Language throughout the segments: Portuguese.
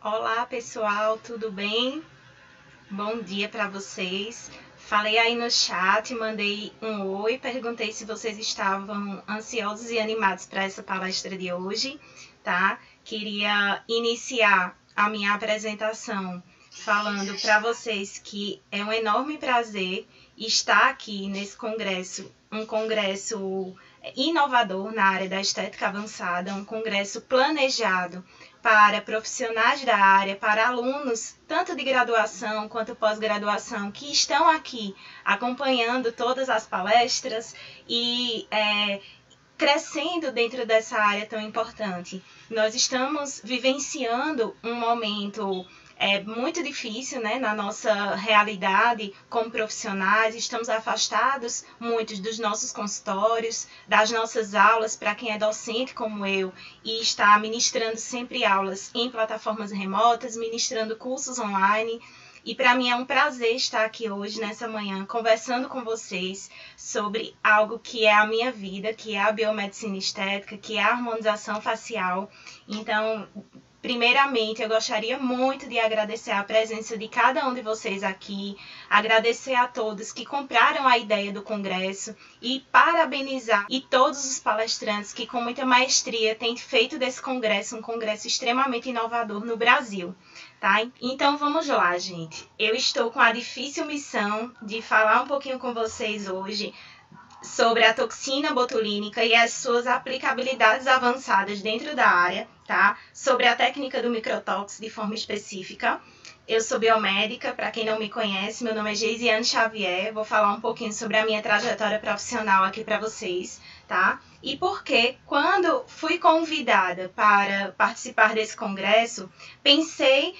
Olá pessoal, tudo bem? Bom dia para vocês. Falei aí no chat, mandei um oi, perguntei se vocês estavam ansiosos e animados para essa palestra de hoje, tá? Queria iniciar a minha apresentação falando para vocês que é um enorme prazer estar aqui nesse congresso, um congresso inovador na área da estética avançada, um congresso planejado para profissionais da área, para alunos, tanto de graduação quanto pós-graduação, que estão aqui acompanhando todas as palestras e crescendo dentro dessa área tão importante. Nós estamos vivenciando um momento muito difícil, né, na nossa realidade como profissionais, estamos afastados muitos dos nossos consultórios, das nossas aulas, para quem é docente como eu e está ministrando sempre aulas em plataformas remotas, ministrando cursos online. E para mim é um prazer estar aqui hoje, nessa manhã, conversando com vocês sobre algo que é a minha vida, que é a biomedicina estética, que é a harmonização facial. Então, primeiramente, eu gostaria muito de agradecer a presença de cada um de vocês aqui, agradecer a todos que compraram a ideia do congresso e parabenizar e todos os palestrantes que com muita maestria têm feito desse congresso um congresso extremamente inovador no Brasil. Tá? Então vamos lá, gente. Eu estou com a difícil missão de falar um pouquinho com vocês hoje sobre a toxina botulínica e as suas aplicabilidades avançadas dentro da área, tá? Sobre a técnica do microtox de forma específica. Eu sou biomédica, para quem não me conhece, meu nome é Geisiane Xavier, vou falar um pouquinho sobre a minha trajetória profissional aqui para vocês, tá? E porque, quando fui convidada para participar desse congresso, pensei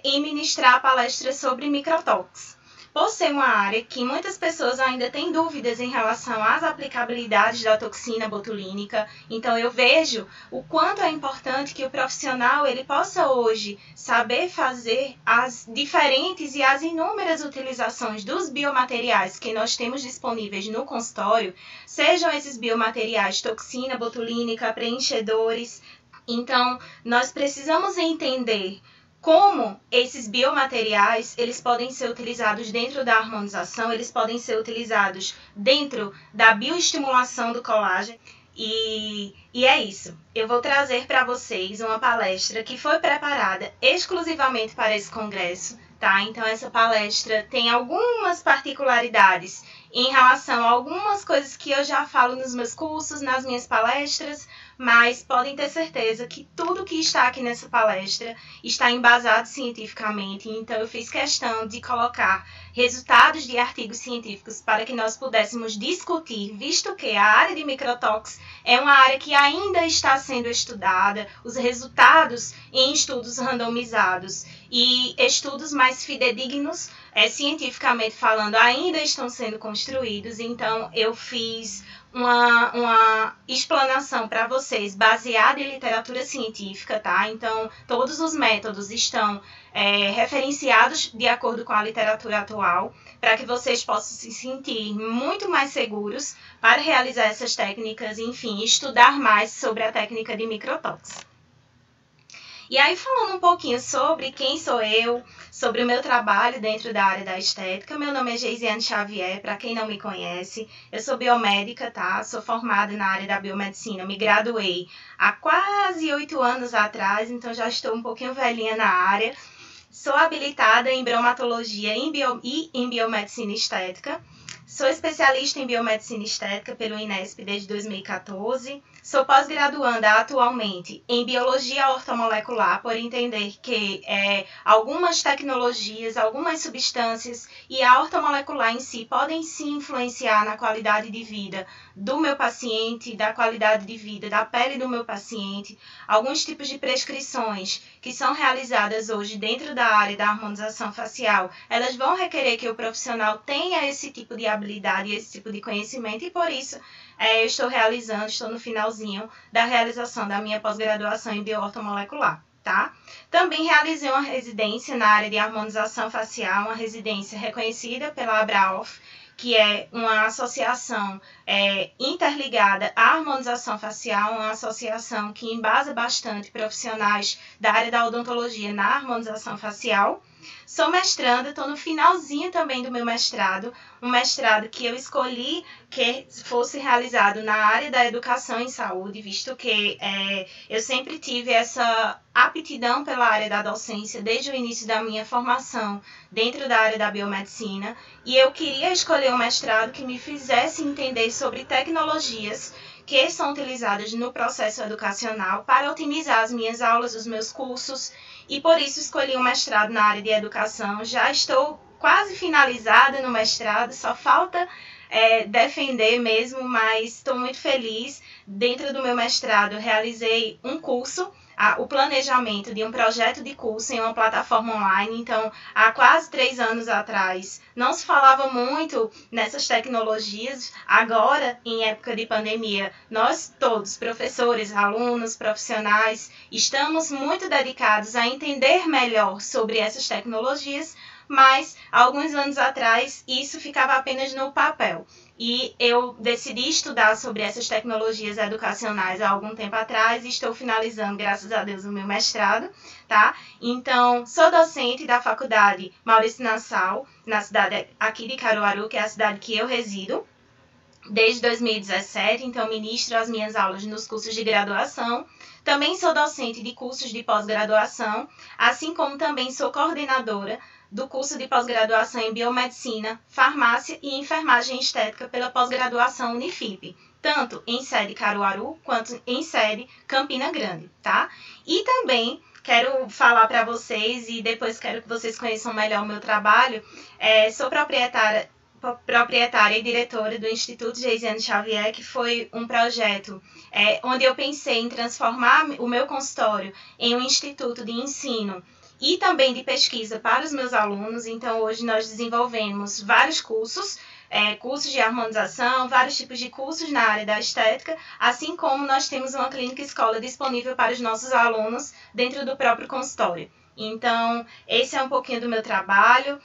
em ministrar a palestra sobre microtox. Por ser uma área que muitas pessoas ainda têm dúvidas em relação às aplicabilidades da toxina botulínica, então eu vejo o quanto é importante que o profissional ele possa hoje saber fazer as diferentes e as inúmeras utilizações dos biomateriais que nós temos disponíveis no consultório, sejam esses biomateriais toxina botulínica, preenchedores. Então, nós precisamos entender como esses biomateriais eles podem ser utilizados dentro da harmonização, eles podem ser utilizados dentro da bioestimulação do colágeno. E é isso. Eu vou trazer para vocês uma palestra que foi preparada exclusivamente para esse congresso, tá? Então essa palestra tem algumas particularidades em relação a algumas coisas que eu já falo nos meus cursos, nas minhas palestras, mas podem ter certeza que tudo que está aqui nessa palestra está embasado cientificamente, então eu fiz questão de colocar resultados de artigos científicos para que nós pudéssemos discutir, visto que a área de microtox é uma área que ainda está sendo estudada, os resultados em estudos randomizados e estudos mais fidedignos, cientificamente falando, ainda estão sendo construídos, então eu fiz uma explanação para vocês baseada em literatura científica, tá? Então, todos os métodos estão referenciados de acordo com a literatura atual, para que vocês possam se sentir muito mais seguros para realizar essas técnicas, enfim, estudar mais sobre a técnica de microtox. E aí, falando um pouquinho sobre quem sou eu, sobre o meu trabalho dentro da área da estética, meu nome é Geisiane Xavier, para quem não me conhece, eu sou biomédica, tá? Sou formada na área da biomedicina, me graduei há quase 8 anos atrás, então já estou um pouquinho velhinha na área. Sou habilitada em bromatologia e em biomedicina estética. Sou especialista em biomedicina estética pelo INESP desde 2014. Sou pós-graduanda atualmente em biologia ortomolecular, por entender que algumas tecnologias, algumas substâncias e a ortomolecular em si podem sim influenciar na qualidade de vida do meu paciente, da qualidade de vida da pele do meu paciente. Alguns tipos de prescrições que são realizadas hoje dentro da área da harmonização facial, elas vão requerer que o profissional tenha esse tipo de habilidade e esse tipo de conhecimento, e por isso eu estou no finalzinho da realização da minha pós-graduação em bioortomolecular, tá? Também realizei uma residência na área de harmonização facial, uma residência reconhecida pela Abraof, que é uma associação interligada à harmonização facial, uma associação que embasa bastante profissionais da área da odontologia na harmonização facial. Sou mestranda, estou no finalzinho também do meu mestrado, um mestrado que eu escolhi que fosse realizado na área da educação em saúde, visto que eu sempre tive essa aptidão pela área da docência desde o início da minha formação dentro da área da biomedicina, e eu queria escolher um mestrado que me fizesse entender sobre tecnologias que são utilizadas no processo educacional para otimizar as minhas aulas, os meus cursos, e por isso escolhi um mestrado na área de educação. Já estou quase finalizada no mestrado, só falta defender mesmo, mas estou muito feliz. Dentro do meu mestrado, realizei um curso, o planejamento de um projeto de curso em uma plataforma online. Então, há quase 3 anos atrás, não se falava muito nessas tecnologias. Agora, em época de pandemia, nós todos, professores, alunos, profissionais, estamos muito dedicados a entender melhor sobre essas tecnologias, mas alguns anos atrás isso ficava apenas no papel. E eu decidi estudar sobre essas tecnologias educacionais há algum tempo atrás e estou finalizando, graças a Deus, o meu mestrado, tá? Então, sou docente da Faculdade Maurício Nassau, na cidade aqui de Caruaru, que é a cidade que eu resido, desde 2017, então ministro as minhas aulas nos cursos de graduação. Também sou docente de cursos de pós-graduação, assim como também sou coordenadora do curso de pós-graduação em Biomedicina, Farmácia e Enfermagem Estética pela pós-graduação Unifip, tanto em sede Caruaru quanto em sede Campina Grande, tá? E também quero falar para vocês, e depois quero que vocês conheçam melhor o meu trabalho, sou proprietária e diretora do Instituto Geisiane Xavier, que foi um projeto onde eu pensei em transformar o meu consultório em um instituto de ensino e também de pesquisa para os meus alunos. Então, hoje nós desenvolvemos vários cursos, cursos de harmonização, vários tipos de cursos na área da estética, assim como nós temos uma clínica escola disponível para os nossos alunos dentro do próprio consultório. Então, esse é um pouquinho do meu trabalho.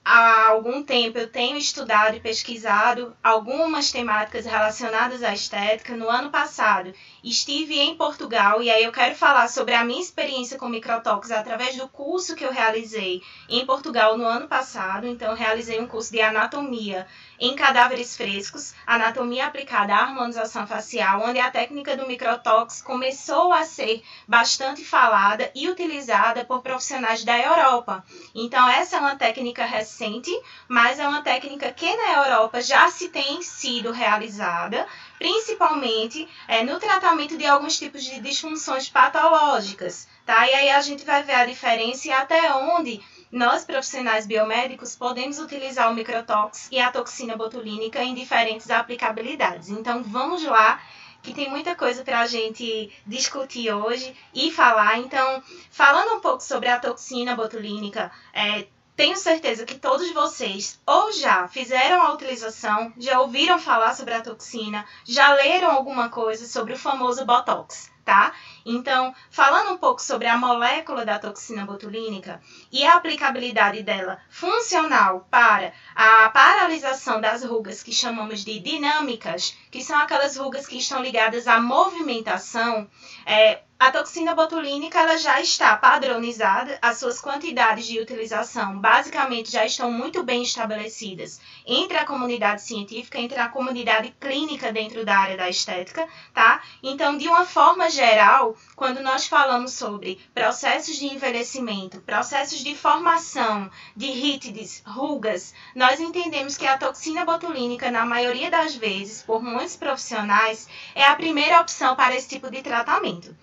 Há algum tempo eu tenho estudado e pesquisado algumas temáticas relacionadas à estética. No ano passado estive em Portugal e aí eu quero falar sobre a minha experiência com microtox através do curso que eu realizei em Portugal no ano passado. Então eu realizei um curso de anatomia em cadáveres frescos, anatomia aplicada à harmonização facial, onde a técnica do microtox começou a ser bastante falada e utilizada por profissionais da Europa. Então essa é uma técnica recente, mas é uma técnica que na Europa já se tem sido realizada, principalmente no tratamento de alguns tipos de disfunções patológicas, tá? E aí a gente vai ver a diferença e até onde nós, profissionais biomédicos, podemos utilizar o microtox e a toxina botulínica em diferentes aplicabilidades. Então, vamos lá, que tem muita coisa para a gente discutir hoje e falar. Então, falando um pouco sobre a toxina botulínica, tenho certeza que todos vocês ou já fizeram a utilização, já ouviram falar sobre a toxina, já leram alguma coisa sobre o famoso Botox, tá? Então, falando um pouco sobre a molécula da toxina botulínica e a aplicabilidade dela funcional para a paralisação das rugas que chamamos de dinâmicas, que são aquelas rugas que estão ligadas à movimentação, a toxina botulínica ela já está padronizada, as suas quantidades de utilização basicamente já estão muito bem estabelecidas entre a comunidade científica, entre a comunidade clínica dentro da área da estética, tá? Então, de uma forma geral, quando nós falamos sobre processos de envelhecimento, processos de formação de rítides, rugas, nós entendemos que a toxina botulínica, na maioria das vezes, por muitos profissionais, é a primeira opção para esse tipo de tratamento.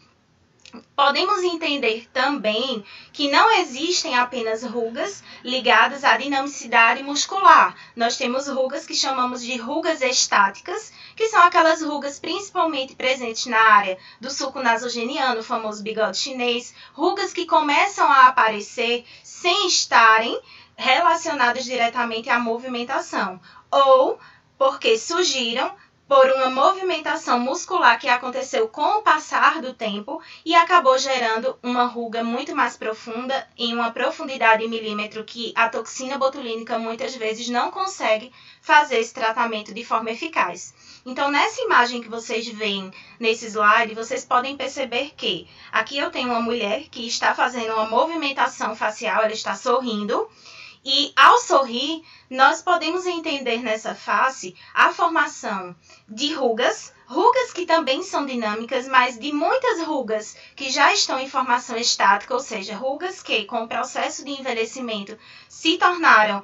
Podemos entender também que não existem apenas rugas ligadas à dinamicidade muscular. Nós temos rugas que chamamos de rugas estáticas, que são aquelas rugas principalmente presentes na área do sulco nasogeniano, o famoso bigode chinês, rugas que começam a aparecer sem estarem relacionadas diretamente à movimentação, ou porque surgiram por uma movimentação muscular que aconteceu com o passar do tempo e acabou gerando uma ruga muito mais profunda, em uma profundidade em milímetro que a toxina botulínica muitas vezes não consegue fazer esse tratamento de forma eficaz. Então, nessa imagem que vocês veem nesse slide, vocês podem perceber que aqui eu tenho uma mulher que está fazendo uma movimentação facial, ela está sorrindo, e ao sorrir, nós podemos entender nessa face a formação de rugas que também são dinâmicas, mas de muitas rugas que já estão em formação estática, ou seja, rugas que com o processo de envelhecimento se tornaram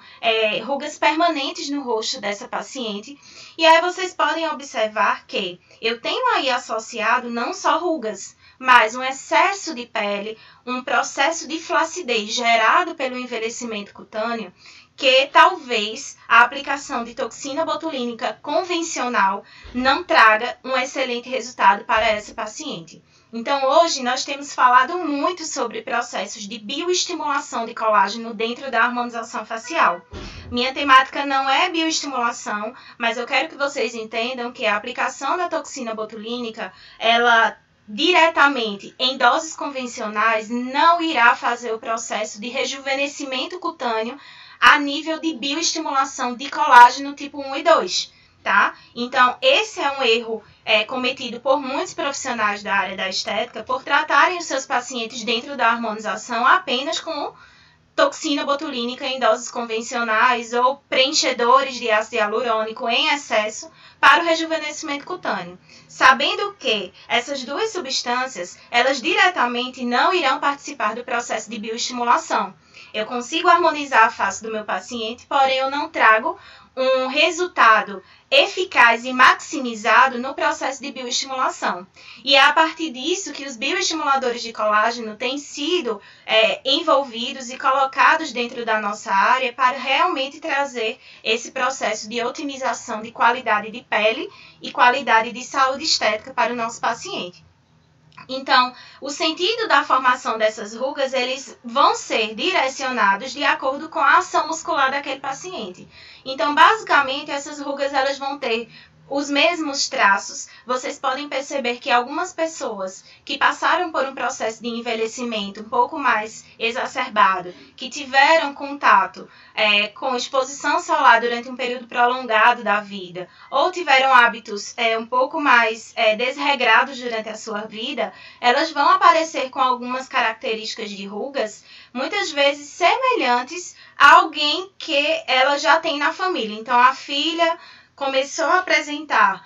rugas permanentes no rosto dessa paciente. E aí vocês podem observar que eu tenho aí associado não só rugas, mas um excesso de pele, um processo de flacidez gerado pelo envelhecimento cutâneo, que talvez a aplicação de toxina botulínica convencional não traga um excelente resultado para essa paciente. Então, hoje nós temos falado muito sobre processos de bioestimulação de colágeno dentro da harmonização facial. Minha temática não é bioestimulação, mas eu quero que vocês entendam que a aplicação da toxina botulínica, ela diretamente em doses convencionais não irá fazer o processo de rejuvenescimento cutâneo a nível de bioestimulação de colágeno tipo 1 e 2, tá? Então, esse é um erro cometido por muitos profissionais da área da estética por tratarem os seus pacientes dentro da harmonização apenas com toxina botulínica em doses convencionais ou preenchedores de ácido hialurônico em excesso para o rejuvenescimento cutâneo, sabendo que essas duas substâncias, elas diretamente não irão participar do processo de bioestimulação. Eu consigo harmonizar a face do meu paciente, porém eu não trago um resultado eficaz e maximizado no processo de bioestimulação. E é a partir disso que os bioestimuladores de colágeno têm sido envolvidos e colocados dentro da nossa área para realmente trazer esse processo de otimização de qualidade de pele e qualidade de saúde estética para o nosso paciente. Então, o sentido da formação dessas rugas, eles vão ser direcionados de acordo com a ação muscular daquele paciente. Então, basicamente, essas rugas elas vão ter os mesmos traços. Vocês podem perceber que algumas pessoas que passaram por um processo de envelhecimento um pouco mais exacerbado, que tiveram contato com exposição solar durante um período prolongado da vida, ou tiveram hábitos um pouco mais desregrados durante a sua vida, elas vão aparecer com algumas características de rugas, muitas vezes semelhantes a alguém que ela já tem na família. Então, a filha começou a apresentar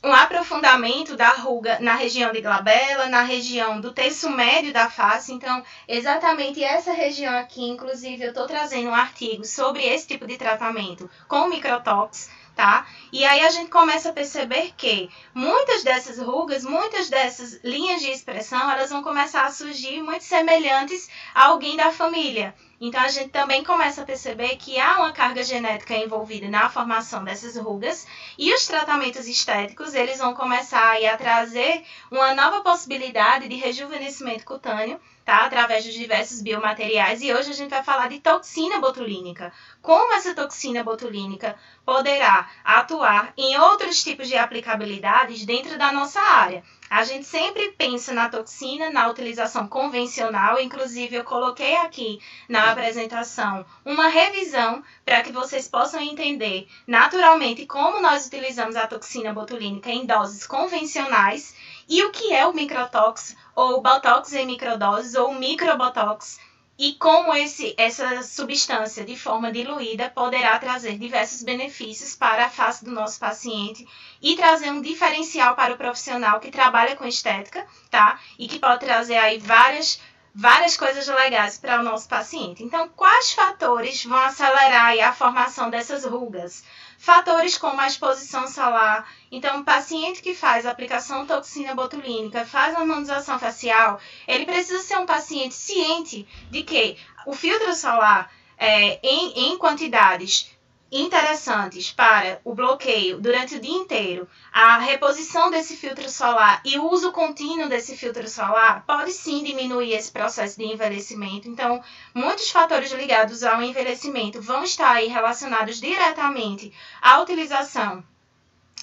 um aprofundamento da ruga na região de glabela, na região do terço médio da face. Então, exatamente essa região aqui, inclusive, eu estou trazendo um artigo sobre esse tipo de tratamento com microtox, tá? E aí a gente começa a perceber que muitas dessas rugas, muitas dessas linhas de expressão, elas vão começar a surgir muito semelhantes a alguém da família. Então, a gente também começa a perceber que há uma carga genética envolvida na formação dessas rugas e os tratamentos estéticos, eles vão começar aí a trazer uma nova possibilidade de rejuvenescimento cutâneo, tá? Através dos diversos biomateriais. E hoje a gente vai falar de toxina botulínica. Como essa toxina botulínica poderá atuar em outros tipos de aplicabilidades dentro da nossa área. A gente sempre pensa na toxina, na utilização convencional, inclusive eu coloquei aqui na apresentação uma revisão para que vocês possam entender naturalmente como nós utilizamos a toxina botulínica em doses convencionais e o que é o microtox, ou botox em microdoses, ou microbotox, e como essa substância de forma diluída poderá trazer diversos benefícios para a face do nosso paciente e trazer um diferencial para o profissional que trabalha com estética, tá? E que pode trazer aí várias coisas legais para o nosso paciente. Então, quais fatores vão acelerar aí a formação dessas rugas? Fatores como a exposição solar. Então, o paciente que faz a aplicação de toxina botulínica, faz a harmonização facial, ele precisa ser um paciente ciente de que o filtro solar em quantidades interessantes para o bloqueio durante o dia inteiro, a reposição desse filtro solar e o uso contínuo desse filtro solar pode sim diminuir esse processo de envelhecimento. Então, muitos fatores ligados ao envelhecimento vão estar aí relacionados diretamente à utilização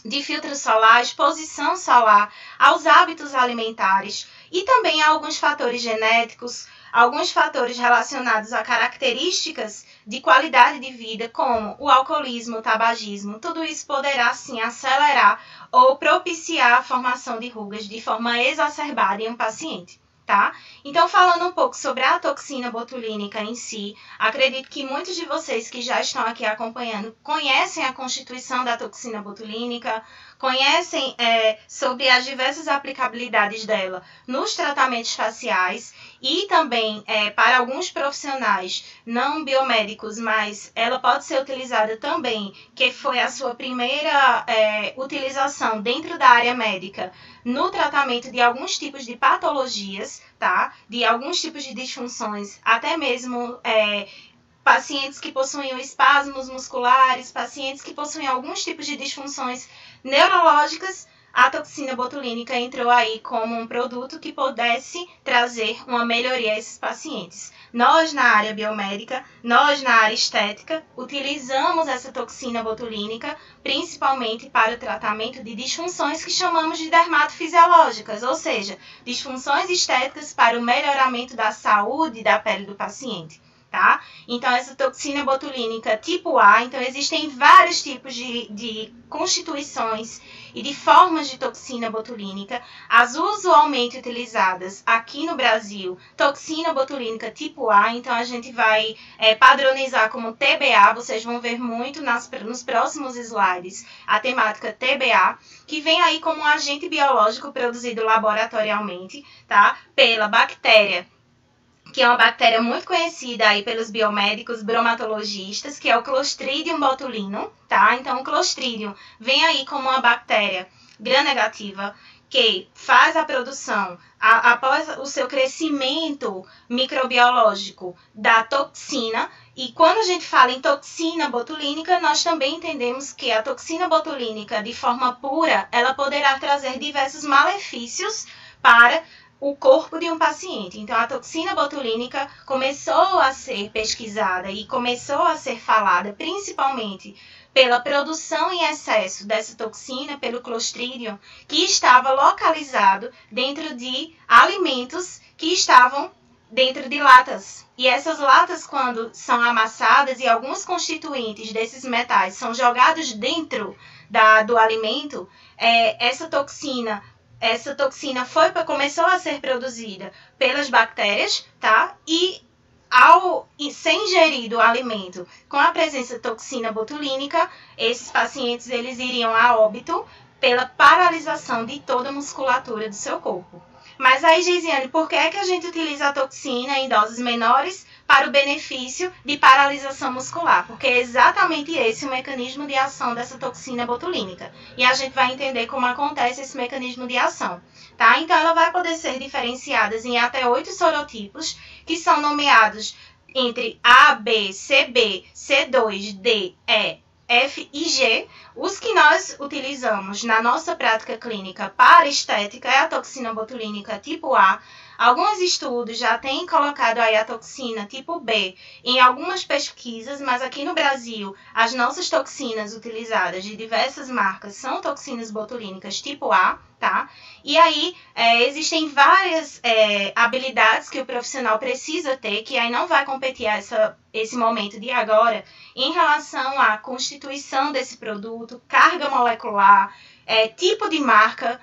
de filtro solar, exposição solar, aos hábitos alimentares e também a alguns fatores genéticos, alguns fatores relacionados a características de qualidade de vida, como o alcoolismo, o tabagismo. Tudo isso poderá, sim, acelerar ou propiciar a formação de rugas de forma exacerbada em um paciente. Tá? Então, falando um pouco sobre a toxina botulínica em si, acredito que muitos de vocês que já estão aqui acompanhando conhecem a constituição da toxina botulínica, conhecem sobre as diversas aplicabilidades dela nos tratamentos faciais e também para alguns profissionais não biomédicos, mas ela pode ser utilizada também, que foi a sua primeira utilização dentro da área médica, no tratamento de alguns tipos de patologias, tá? De alguns tipos de disfunções, até mesmo pacientes que possuem espasmos musculares, pacientes que possuem alguns tipos de disfunções neurológicas. A toxina botulínica entrou aí como um produto que pudesse trazer uma melhoria a esses pacientes. Nós, na área biomédica, nós, na área estética, utilizamos essa toxina botulínica principalmente para o tratamento de disfunções que chamamos de dermatofisiológicas, ou seja, disfunções estéticas para o melhoramento da saúde da pele do paciente. Tá? Então, essa toxina botulínica tipo A, então existem vários tipos de constituições e de formas de toxina botulínica. As usualmente utilizadas aqui no Brasil, toxina botulínica tipo A, então a gente vai padronizar como TBA, vocês vão ver muito nos próximos slides a temática TBA, que vem aí como um agente biológico produzido laboratorialmente, tá? Pela bactéria, que é uma bactéria muito conhecida aí pelos biomédicos bromatologistas, que é o Clostridium botulinum, tá? Então, o Clostridium vem aí como uma bactéria gram-negativa que faz a produção, após o seu crescimento microbiológico, da toxina. E quando a gente fala em toxina botulínica, nós também entendemos que a toxina botulínica, de forma pura, ela poderá trazer diversos malefícios para o corpo de um paciente. Então, a toxina botulínica começou a ser pesquisada e começou a ser falada principalmente pela produção em excesso dessa toxina, pelo Clostridium, que estava localizado dentro de alimentos que estavam dentro de latas. E essas latas, quando são amassadas e alguns constituintes desses metais são jogados dentro do alimento, essa toxina começou a ser produzida pelas bactérias, tá? E ao ser ingerido o alimento com a presença de toxina botulínica, esses pacientes eles iriam a óbito pela paralisação de toda a musculatura do seu corpo. Mas aí, Geisiane, por que a gente utiliza a toxina em doses menores para o benefício de paralisação muscular? Porque é exatamente esse o mecanismo de ação dessa toxina botulínica. E a gente vai entender como acontece esse mecanismo de ação. Tá? Então, ela vai poder ser diferenciada em até 8 sorotipos, que são nomeados entre A, B, CB, C2, D, E, F e G. Os que nós utilizamos na nossa prática clínica para estética é a toxina botulínica tipo A. Alguns estudos já têm colocado aí a toxina tipo B em algumas pesquisas, mas aqui no Brasil as nossas toxinas utilizadas de diversas marcas são toxinas botulínicas tipo A, tá? E aí existem várias habilidades que o profissional precisa ter, que aí não vai competir esse momento de agora, em relação à constituição desse produto, carga molecular, tipo de marca.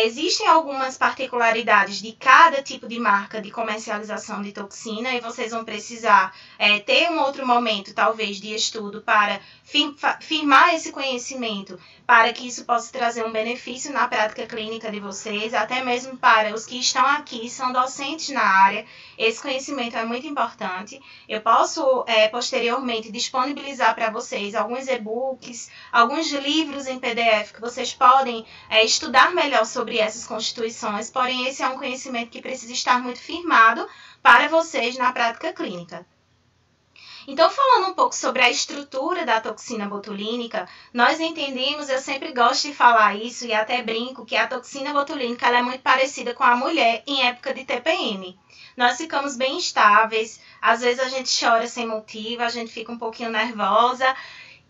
Existem algumas particularidades de cada tipo de marca de comercialização de toxina e vocês vão precisar ter um outro momento, talvez, de estudo para firmar esse conhecimento, para que isso possa trazer um benefício na prática clínica de vocês, até mesmo para os que estão aqui, são docentes na área. Esse conhecimento é muito importante. Eu posso, posteriormente, disponibilizar para vocês alguns e-books, alguns livros em PDF que vocês podem estudar melhor sobre essas constituições, porém esse é um conhecimento que precisa estar muito firmado para vocês na prática clínica. Então, falando um pouco sobre a estrutura da toxina botulínica, nós entendemos, eu sempre gosto de falar isso e até brinco, que a toxina botulínica ela é muito parecida com a mulher em época de TPM. Nós ficamos bem instáveis, às vezes a gente chora sem motivo, a gente fica um pouquinho nervosa,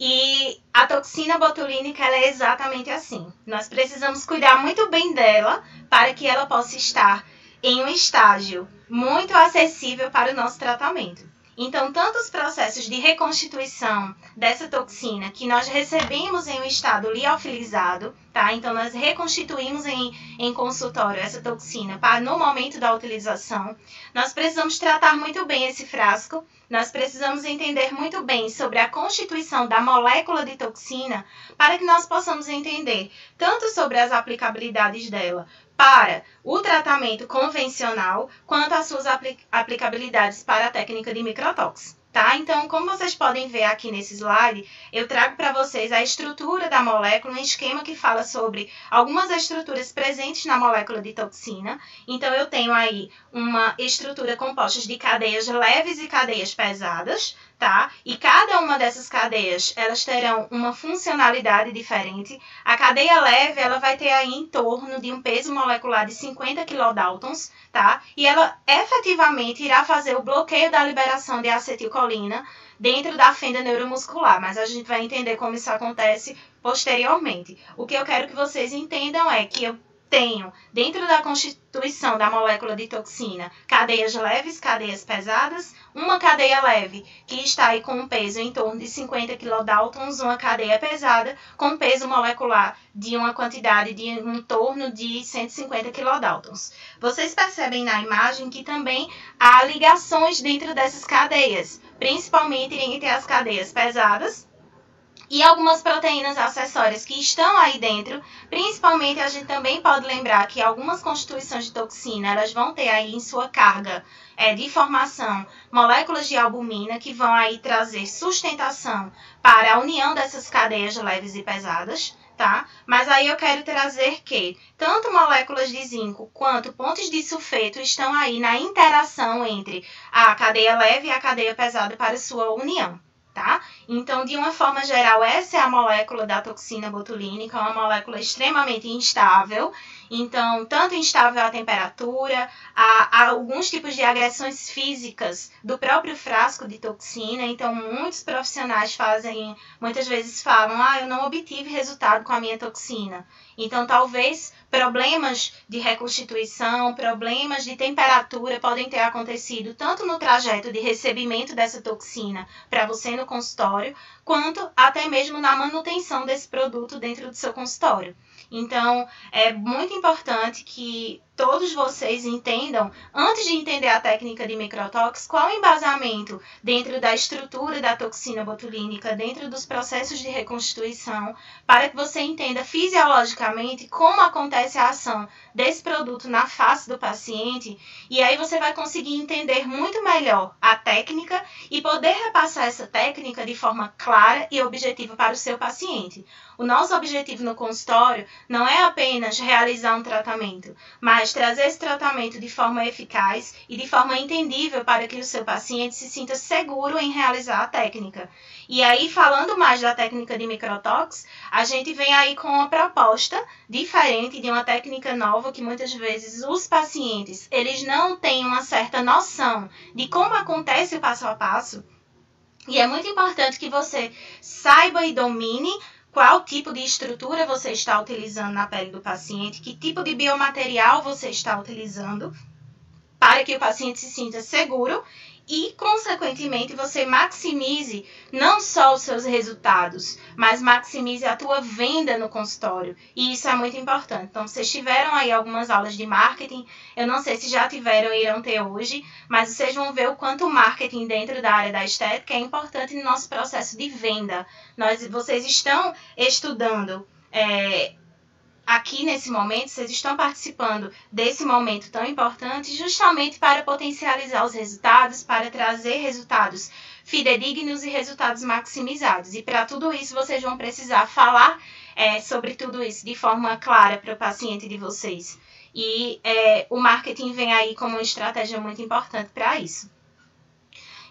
E a toxina botulínica ela é exatamente assim. Nós precisamos cuidar muito bem dela para que ela possa estar em um estágio muito acessível para o nosso tratamento. Então, tanto os processos de reconstituição dessa toxina que nós recebemos em um estado liofilizado, tá? Então, nós reconstituímos em consultório essa toxina no momento da utilização. Nós precisamos tratar muito bem esse frasco, nós precisamos entender muito bem sobre a constituição da molécula de toxina para que nós possamos entender tanto sobre as aplicabilidades dela para o tratamento convencional, quanto as suas aplicabilidades para a técnica de microtox. Tá? Então, como vocês podem ver aqui nesse slide, eu trago para vocês a estrutura da molécula, um esquema que fala sobre algumas estruturas presentes na molécula de toxina. Então, eu tenho aí uma estrutura composta de cadeias leves e cadeias pesadas, tá? E cada uma dessas cadeias, elas terão uma funcionalidade diferente. A cadeia leve, ela vai ter aí em torno de um peso molecular de 50 kilodaltons, tá? E ela efetivamente irá fazer o bloqueio da liberação de acetilcolina dentro da fenda neuromuscular, mas a gente vai entender como isso acontece posteriormente. O que eu quero que vocês entendam é que eu tenho, dentro da constituição da molécula de toxina, cadeias leves, cadeias pesadas, uma cadeia leve que está aí com um peso em torno de 50 kilodaltons, uma cadeia pesada com peso molecular de uma quantidade de em torno de 150 kilodaltons. Vocês percebem na imagem que também há ligações dentro dessas cadeias, principalmente entre as cadeias pesadas e algumas proteínas acessórias que estão aí dentro. Principalmente, a gente também pode lembrar que algumas constituições de toxina, elas vão ter aí em sua carga de formação moléculas de albumina, que vão aí trazer sustentação para a união dessas cadeias leves e pesadas, tá? Mas aí eu quero trazer que tanto moléculas de zinco quanto pontos de sulfeto estão aí na interação entre a cadeia leve e a cadeia pesada para sua união. Tá? Então, de uma forma geral, essa é a molécula da toxina botulínica, uma molécula extremamente instável. Então, tanto instável à temperatura, a alguns tipos de agressões físicas do próprio frasco de toxina. Então, muitos profissionais muitas vezes falam, eu não obtive resultado com a minha toxina. Então, talvez problemas de reconstituição, problemas de temperatura podem ter acontecido tanto no trajeto de recebimento dessa toxina para você no consultório, quanto até mesmo na manutenção desse produto dentro do seu consultório. Então, é muito importante que todos vocês entendam, antes de entender a técnica de microtox, qual o embasamento dentro da estrutura da toxina botulínica, dentro dos processos de reconstituição, para que você entenda fisiologicamente como acontece a ação desse produto na face do paciente, e aí você vai conseguir entender muito melhor a técnica e poder repassar essa técnica de forma clara e objetiva para o seu paciente. O nosso objetivo no consultório não é apenas realizar um tratamento, mas trazer esse tratamento de forma eficaz e de forma entendível para que o seu paciente se sinta seguro em realizar a técnica. E aí, falando mais da técnica de microtox, a gente vem aí com uma proposta diferente de uma técnica nova que muitas vezes os pacientes, eles não têm uma certa noção de como acontece o passo a passo. E é muito importante que você saiba e domine qual tipo de estrutura você está utilizando na pele do paciente, que tipo de biomaterial você está utilizando, para que o paciente se sinta seguro e, consequentemente, você maximize não só os seus resultados, mas maximize a tua venda no consultório. E isso é muito importante. Então, vocês tiveram aí algumas aulas de marketing, eu não sei se já tiveram ou irão ter hoje, mas vocês vão ver o quanto o marketing dentro da área da estética é importante no nosso processo de venda. Vocês estão estudando aqui nesse momento, vocês estão participando desse momento tão importante justamente para potencializar os resultados, para trazer resultados fidedignos e resultados maximizados. E para tudo isso, vocês vão precisar falar sobre tudo isso de forma clara para o paciente de vocês. E o marketing vem aí como uma estratégia muito importante para isso.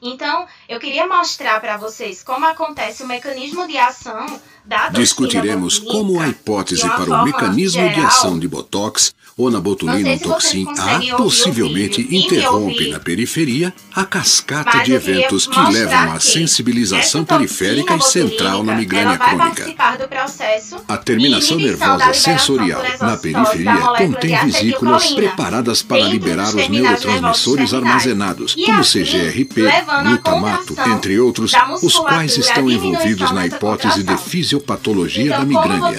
Então, eu queria mostrar para vocês como acontece o mecanismo de ação da toxina Discutiremos como a hipótese para o mecanismo de ação de Botox ou na botulina toxin A possivelmente interrompe na periferia a cascata de eventos que levam à sensibilização periférica e central na migrânia crônica. A terminação nervosa sensorial na periferia contém vesículas preparadas para liberar os neurotransmissores armazenados, como CGRP, glutamato, entre outros, os quais estão envolvidos na hipótese de fisiopatologia da migrânia.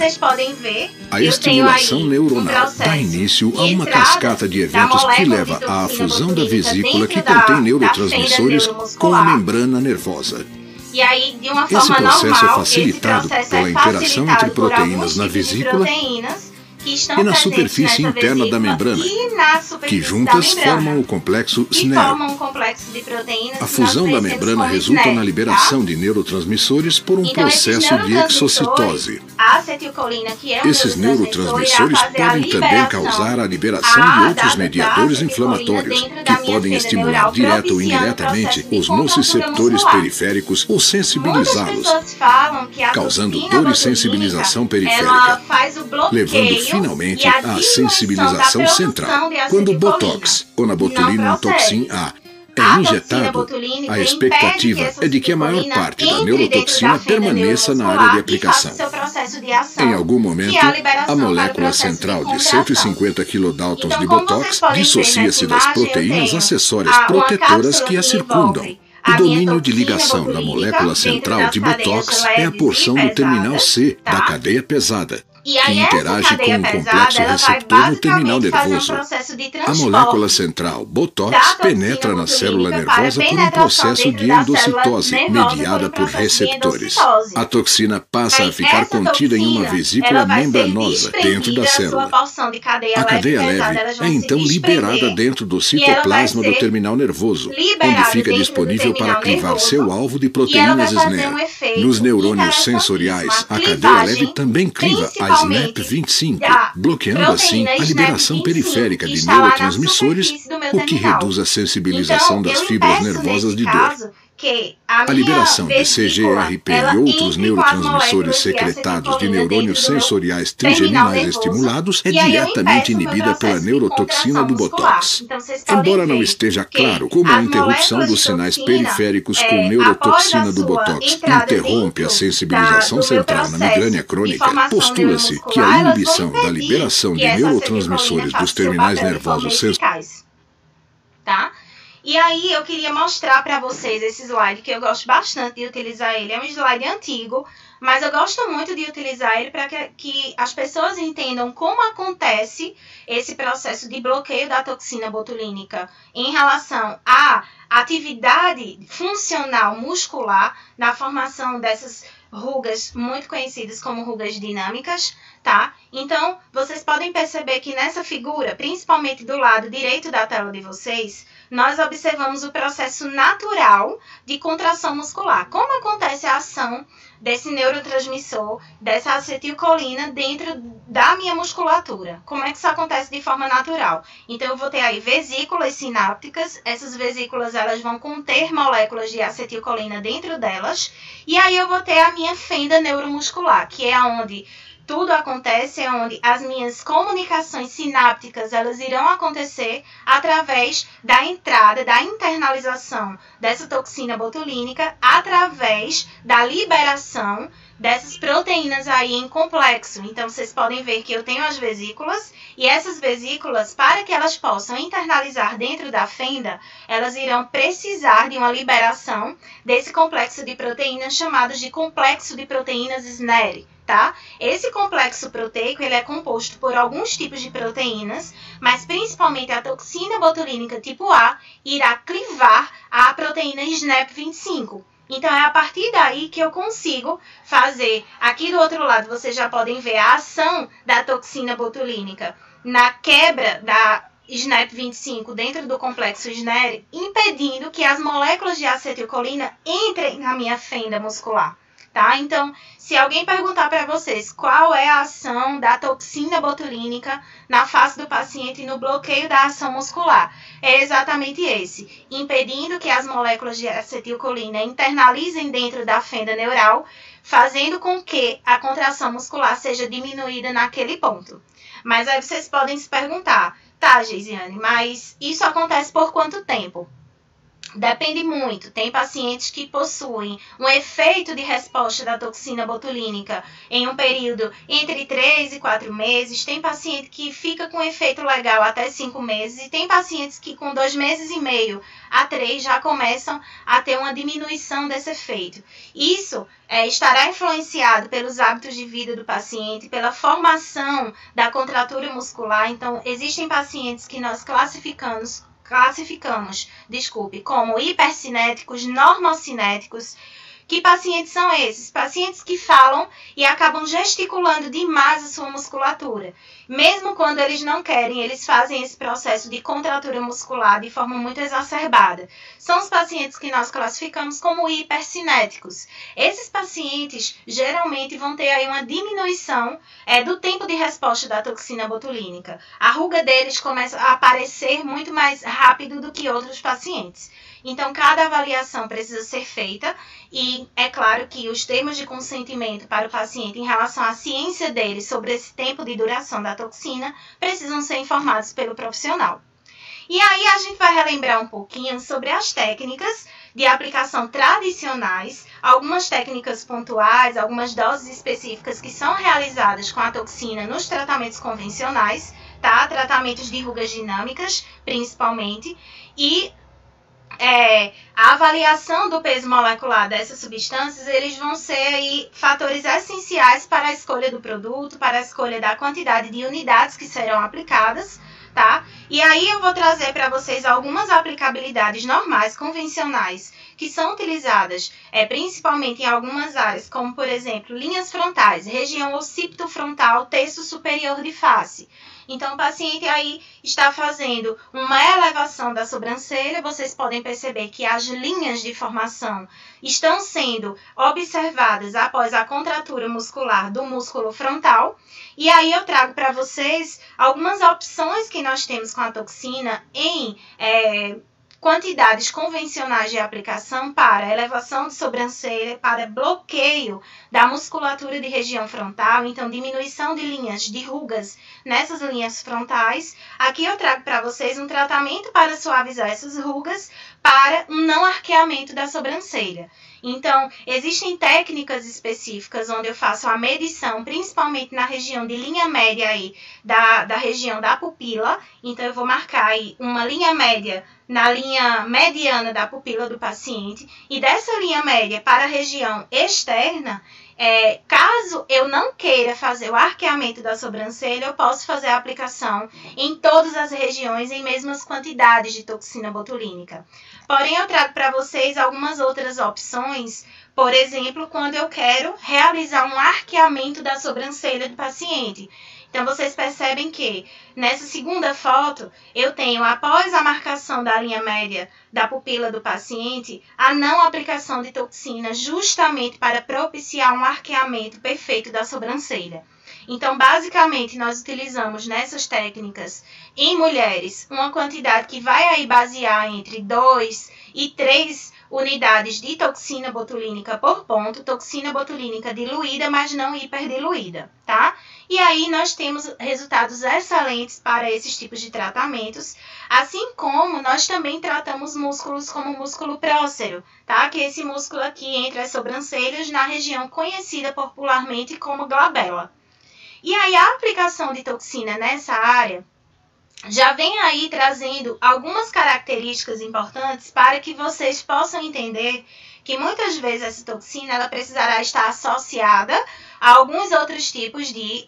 A estimulação neuronal dá início a uma cascata de eventos que leva à fusão da vesícula que contém neurotransmissores com a membrana nervosa. Esse processo é facilitado pela interação entre proteínas na vesícula e na superfície interna da membrana, que juntas formam o complexo SNER. A fusão da membrana resulta na liberação de neurotransmissores por um processo de exocitose. Esses neurotransmissores podem também causar a liberação de outros mediadores inflamatórios, que podem estimular direta ou indiretamente os nociceptores periféricos ou sensibilizá-los, causando dor e sensibilização periférica, levando finalmente à sensibilização central. Quando o Botox ou na botulina toxin A é injetado, a expectativa é de que a maior parte da neurotoxina permaneça na área de aplicação. Em algum momento, a molécula central de 150 kilodaltons de Botox dissocia-se das proteínas acessórias protetoras que a circundam. O domínio de ligação da molécula central de Botox é a porção do terminal C da cadeia pesada, que interage com um complexo receptor no terminal nervoso. A molécula central Botox penetra na célula nervosa por um processo de endocitose mediada por receptores. A toxina passa a ficar contida em uma vesícula membranosa dentro da célula. A cadeia leve é então liberada dentro do citoplasma do terminal nervoso, onde fica disponível para clivar seu alvo de proteínas SNER. Nos neurônios sensoriais, a cadeia leve também cliva a SNAP25, bloqueando assim a liberação periférica de neurotransmissores, o que reduz a sensibilização das fibras nervosas de dor. A liberação de CGRP e outros neurotransmissores secretados de neurônios sensoriais trigeminais estimulados é diretamente inibida pela neurotoxina do Botox. Embora não esteja claro como a interrupção dos sinais periféricos com neurotoxina do Botox interrompe a sensibilização central na migrânia crônica, postula-se que a inibição da liberação de neurotransmissores dos terminais nervosos sensoriais. E aí eu queria mostrar para vocês esse slide, que eu gosto bastante de utilizar ele. É um slide antigo, mas eu gosto muito de utilizar ele para que as pessoas entendam como acontece esse processo de bloqueio da toxina botulínica em relação à atividade funcional muscular na formação dessas rugas muito conhecidas como rugas dinâmicas, tá? Então, vocês podem perceber que nessa figura, principalmente do lado direito da tela de vocês, nós observamos o processo natural de contração muscular. Como acontece a ação desse neurotransmissor, dessa acetilcolina dentro da minha musculatura? Como é que isso acontece de forma natural? Então, eu vou ter aí vesículas sinápticas. Essas vesículas, elas vão conter moléculas de acetilcolina dentro delas. E aí, eu vou ter a minha fenda neuromuscular, que é onde tudo acontece, é onde as minhas comunicações sinápticas elas irão acontecer através da entrada, da internalização dessa toxina botulínica, através da liberação dessas proteínas aí em complexo. Então, vocês podem ver que eu tenho as vesículas, e essas vesículas, para que elas possam internalizar dentro da fenda, elas irão precisar de uma liberação desse complexo de proteínas chamados de complexo de proteínas SNER. Tá? Esse complexo proteico ele é composto por alguns tipos de proteínas, mas principalmente a toxina botulínica tipo A irá clivar a proteína SNAP25. Então, é a partir daí que eu consigo fazer, aqui do outro lado vocês já podem ver a ação da toxina botulínica na quebra da SNAP25 dentro do complexo SNER, impedindo que as moléculas de acetilcolina entrem na minha fenda muscular. tá? Então, se alguém perguntar para vocês qual é a ação da toxina botulínica na face do paciente no bloqueio da ação muscular, é exatamente esse, impedindo que as moléculas de acetilcolina internalizem dentro da fenda neural, fazendo com que a contração muscular seja diminuída naquele ponto. Mas aí vocês podem se perguntar, tá, Geisiane, mas isso acontece por quanto tempo? Depende muito. Tem pacientes que possuem um efeito de resposta da toxina botulínica em um período entre 3 e 4 meses. Tem paciente que fica com efeito legal até 5 meses. E tem pacientes que com 2 meses e meio a 3 já começam a ter uma diminuição desse efeito. Isso estará influenciado pelos hábitos de vida do paciente, pela formação da contratura muscular. Então, existem pacientes que nós classificamos, como hipercinéticos, normocinéticos. Que pacientes são esses? Pacientes que falam e acabam gesticulando demais a sua musculatura. Mesmo quando eles não querem, eles fazem esse processo de contratura muscular de forma muito exacerbada. São os pacientes que nós classificamos como hipercinéticos. Esses pacientes geralmente vão ter aí uma diminuição do tempo de resposta da toxina botulínica. A ruga deles começa a aparecer muito mais rápido do que outros pacientes. Então, cada avaliação precisa ser feita e é claro que os termos de consentimento para o paciente em relação à ciência dele sobre esse tempo de duração da toxina precisam ser informados pelo profissional. E aí a gente vai relembrar um pouquinho sobre as técnicas de aplicação tradicionais, algumas técnicas pontuais, algumas doses específicas que são realizadas com a toxina nos tratamentos convencionais, tá? Tratamentos de rugas dinâmicas, principalmente, e a avaliação do peso molecular dessas substâncias, eles vão ser aí fatores essenciais para a escolha do produto, para a escolha da quantidade de unidades que serão aplicadas, tá? E aí eu vou trazer para vocês algumas aplicabilidades normais, convencionais, que são utilizadas principalmente em algumas áreas, como por exemplo, linhas frontais, região occipitofrontal, terço superior de face. Então, o paciente aí está fazendo uma elevação da sobrancelha, vocês podem perceber que as linhas de formação estão sendo observadas após a contratura muscular do músculo frontal. E aí eu trago para vocês algumas opções que nós temos com a toxina em quantidades convencionais de aplicação para elevação de sobrancelha, para bloqueio da musculatura de região frontal, então diminuição de linhas de rugas nessas linhas frontais. Aqui eu trago para vocês um tratamento para suavizar essas rugas, para um não arqueamento da sobrancelha. Então, existem técnicas específicas onde eu faço a medição, principalmente na região de linha média aí, da região da pupila. Então, eu vou marcar aí uma linha média na linha mediana da pupila do paciente. E dessa linha média para a região externa, caso eu não queira fazer o arqueamento da sobrancelha, eu posso fazer a aplicação em todas as regiões em mesmas quantidades de toxina botulínica. Porém, eu trago para vocês algumas outras opções, por exemplo, quando eu quero realizar um arqueamento da sobrancelha do paciente. Então, vocês percebem que nessa segunda foto, eu tenho, após a marcação da linha média da pupila do paciente, a não aplicação de toxina justamente para propiciar um arqueamento perfeito da sobrancelha. Então, basicamente, nós utilizamos nessas técnicas em mulheres uma quantidade que vai aí basear entre 2 e 3 unidades de toxina botulínica por ponto, toxina botulínica diluída, mas não hiperdiluída, tá? E aí nós temos resultados excelentes para esses tipos de tratamentos, assim como nós também tratamos músculos como o músculo prócero, tá? Que é esse músculo aqui entre as sobrancelhas na região conhecida popularmente como glabela. E aí a aplicação de toxina nessa área já vem aí trazendo algumas características importantes para que vocês possam entender que muitas vezes essa toxina ela precisará estar associada a alguns outros tipos de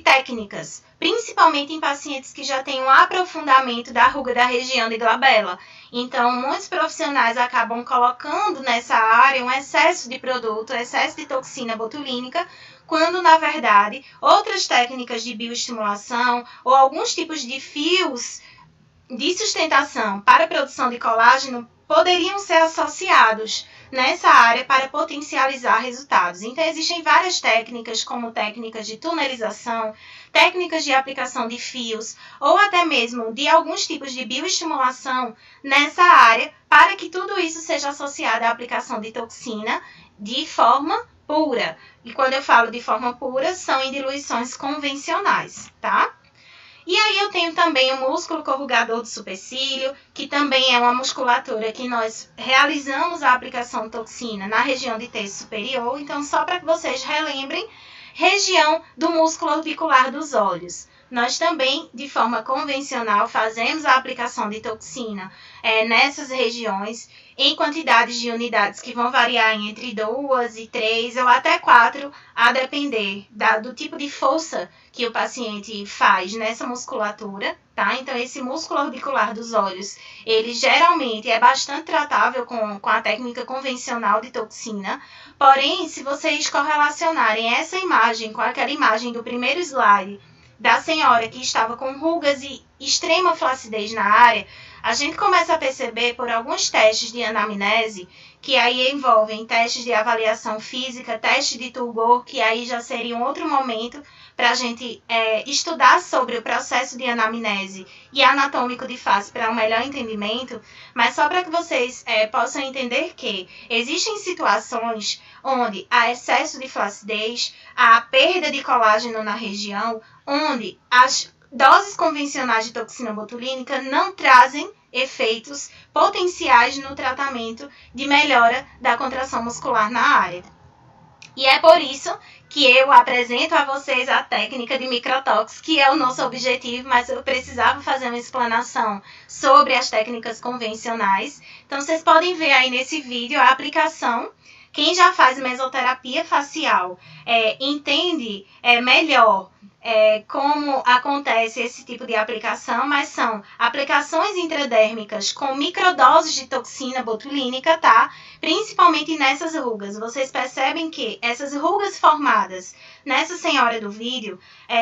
técnicas, principalmente em pacientes que já têm um aprofundamento da ruga da região de glabela. Então, muitos profissionais acabam colocando nessa área um excesso de produto, excesso de toxina botulínica, quando, na verdade, outras técnicas de bioestimulação ou alguns tipos de fios de sustentação para a produção de colágeno poderiam ser associados nessa área para potencializar resultados. Então, existem várias técnicas, como técnicas de tunelização, técnicas de aplicação de fios, ou até mesmo de alguns tipos de bioestimulação nessa área, para que tudo isso seja associado à aplicação de toxina de forma pura. E quando eu falo de forma pura, são em diluições convencionais, tá? E aí eu tenho também o músculo corrugador do supercílio, que também é uma musculatura que nós realizamos a aplicação de toxina na região de terço superior. Então, só para que vocês relembrem, região do músculo orbicular dos olhos. Nós também, de forma convencional, fazemos a aplicação de toxina nessas regiões, em quantidades de unidades que vão variar entre 2 e 3 ou até 4, a depender do tipo de força que o paciente faz nessa musculatura, tá? Então, esse músculo orbicular dos olhos, ele geralmente é bastante tratável com a técnica convencional de toxina. Porém, se vocês correlacionarem essa imagem com aquela imagem do primeiro slide, da senhora que estava com rugas e extrema flacidez na área, a gente começa a perceber por alguns testes de anamnese, que aí envolvem testes de avaliação física, teste de turgor, que aí já seria um outro momento para a gente estudar sobre o processo de anamnese e anatômico de face para um melhor entendimento, mas só para que vocês possam entender que existem situações onde há excesso de flacidez, há perda de colágeno na região, onde as doses convencionais de toxina botulínica não trazem efeitos potenciais no tratamento de melhora da contração muscular na área. E é por isso que eu apresento a vocês a técnica de microtox, que é o nosso objetivo, mas eu precisava fazer uma explanação sobre as técnicas convencionais. Então, vocês podem ver aí nesse vídeo a aplicação. Quem já faz mesoterapia facial entende melhor como acontece esse tipo de aplicação, mas são aplicações intradérmicas com microdoses de toxina botulínica, tá? Principalmente nessas rugas. Vocês percebem que essas rugas formadas nessa senhora do vídeo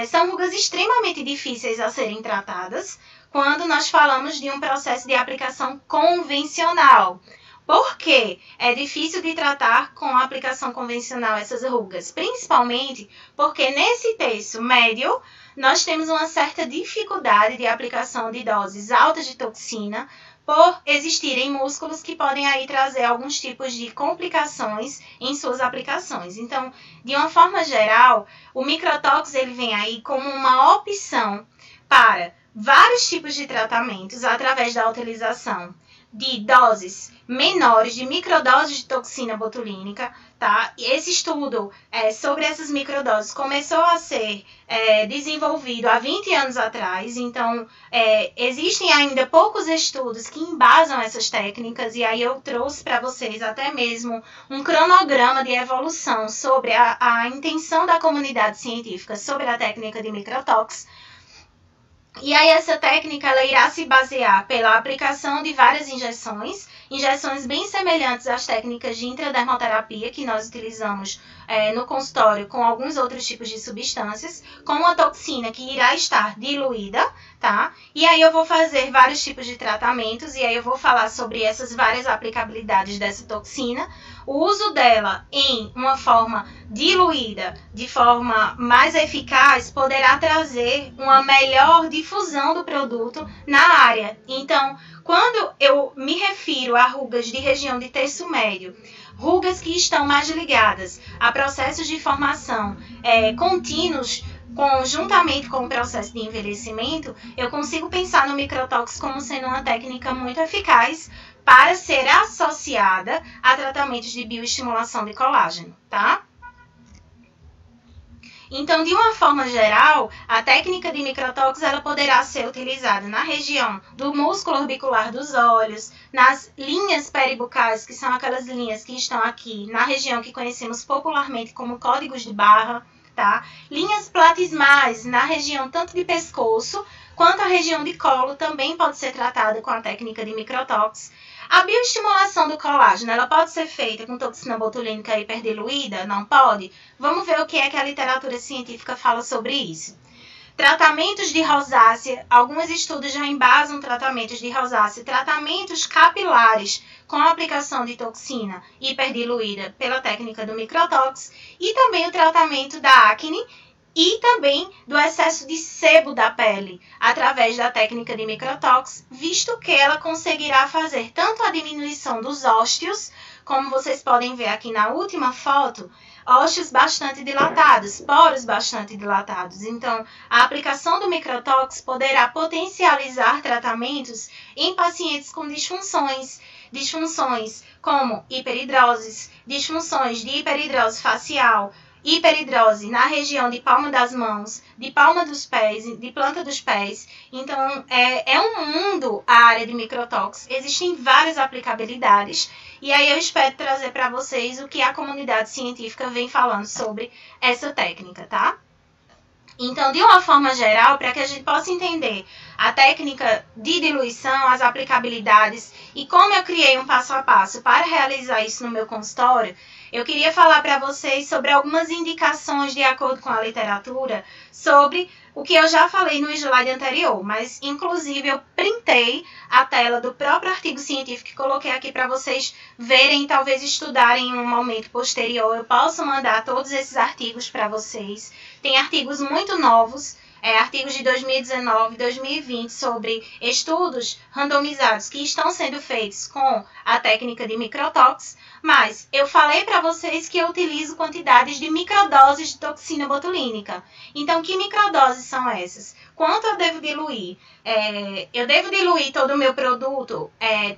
são rugas extremamente difíceis a serem tratadas quando nós falamos de um processo de aplicação convencional. Por que é difícil de tratar com a aplicação convencional essas rugas? Principalmente porque nesse terço médio nós temos uma certa dificuldade de aplicação de doses altas de toxina por existirem músculos que podem aí trazer alguns tipos de complicações em suas aplicações. Então, de uma forma geral, o microtox ele vem aí como uma opção para vários tipos de tratamentos através da utilização de doses menores, de microdoses de toxina botulínica, tá? E esse estudo sobre essas microdoses começou a ser desenvolvido há 20 anos atrás, então existem ainda poucos estudos que embasam essas técnicas, e aí eu trouxe para vocês até mesmo um cronograma de evolução sobre a intenção da comunidade científica sobre a técnica de microtox. E aí essa técnica ela irá se basear pela aplicação de várias injeções bem semelhantes às técnicas de intradermoterapia que nós utilizamos no consultório com alguns outros tipos de substâncias, com uma toxina que irá estar diluída, tá? E aí eu vou fazer vários tipos de tratamentos, e aí eu vou falar sobre essas várias aplicabilidades dessa toxina. O uso dela em uma forma diluída, de forma mais eficaz, poderá trazer uma melhor difusão do produto na área. Então, quando eu me refiro a rugas de região de terço médio, rugas que estão mais ligadas a processos de formação contínuos, conjuntamente com o processo de envelhecimento, eu consigo pensar no microtox como sendo uma técnica muito eficaz para ser associada a tratamentos de bioestimulação de colágeno, tá? Então, de uma forma geral, a técnica de microtox ela poderá ser utilizada na região do músculo orbicular dos olhos, nas linhas peribucais, que são aquelas linhas que estão aqui na região que conhecemos popularmente como códigos de barra, tá? Linhas platismais na região tanto de pescoço quanto a região de colo também pode ser tratada com a técnica de microtox. A bioestimulação do colágeno, ela pode ser feita com toxina botulínica hiperdiluída? Não pode? Vamos ver o que é que a literatura científica fala sobre isso. Tratamentos de rosácea, alguns estudos já embasam tratamentos de rosácea, tratamentos capilares com a aplicação de toxina hiperdiluída pela técnica do microtox e também o tratamento da acne e também do excesso de sebo da pele através da técnica de microtox, visto que ela conseguirá fazer tanto a diminuição dos ósteos, como vocês podem ver aqui na última foto, ósteos bastante dilatados, poros bastante dilatados. Então, a aplicação do microtox poderá potencializar tratamentos em pacientes com disfunções como hiperidroses, disfunções de hiperidrose facial, hiperidrose na região de palma das mãos, de palma dos pés, de planta dos pés. Então, é um mundo a área de microtox. Existem várias aplicabilidades. E aí eu espero trazer para vocês o que a comunidade científica vem falando sobre essa técnica, tá? Então, de uma forma geral, para que a gente possa entender a técnica de diluição, as aplicabilidades e como eu criei um passo a passo para realizar isso no meu consultório, eu queria falar para vocês sobre algumas indicações de acordo com a literatura sobre o que eu já falei no slide anterior, mas inclusive eu printei a tela do próprio artigo científico que coloquei aqui para vocês verem e talvez estudarem em um momento posterior. Eu posso mandar todos esses artigos para vocês. Tem artigos muito novos, artigos de 2019 e 2020 sobre estudos randomizados que estão sendo feitos com a técnica de microtox, mas eu falei para vocês que eu utilizo quantidades de microdoses de toxina botulínica. Então, que microdoses são essas? Quanto eu devo diluir? Eu devo diluir todo o meu produto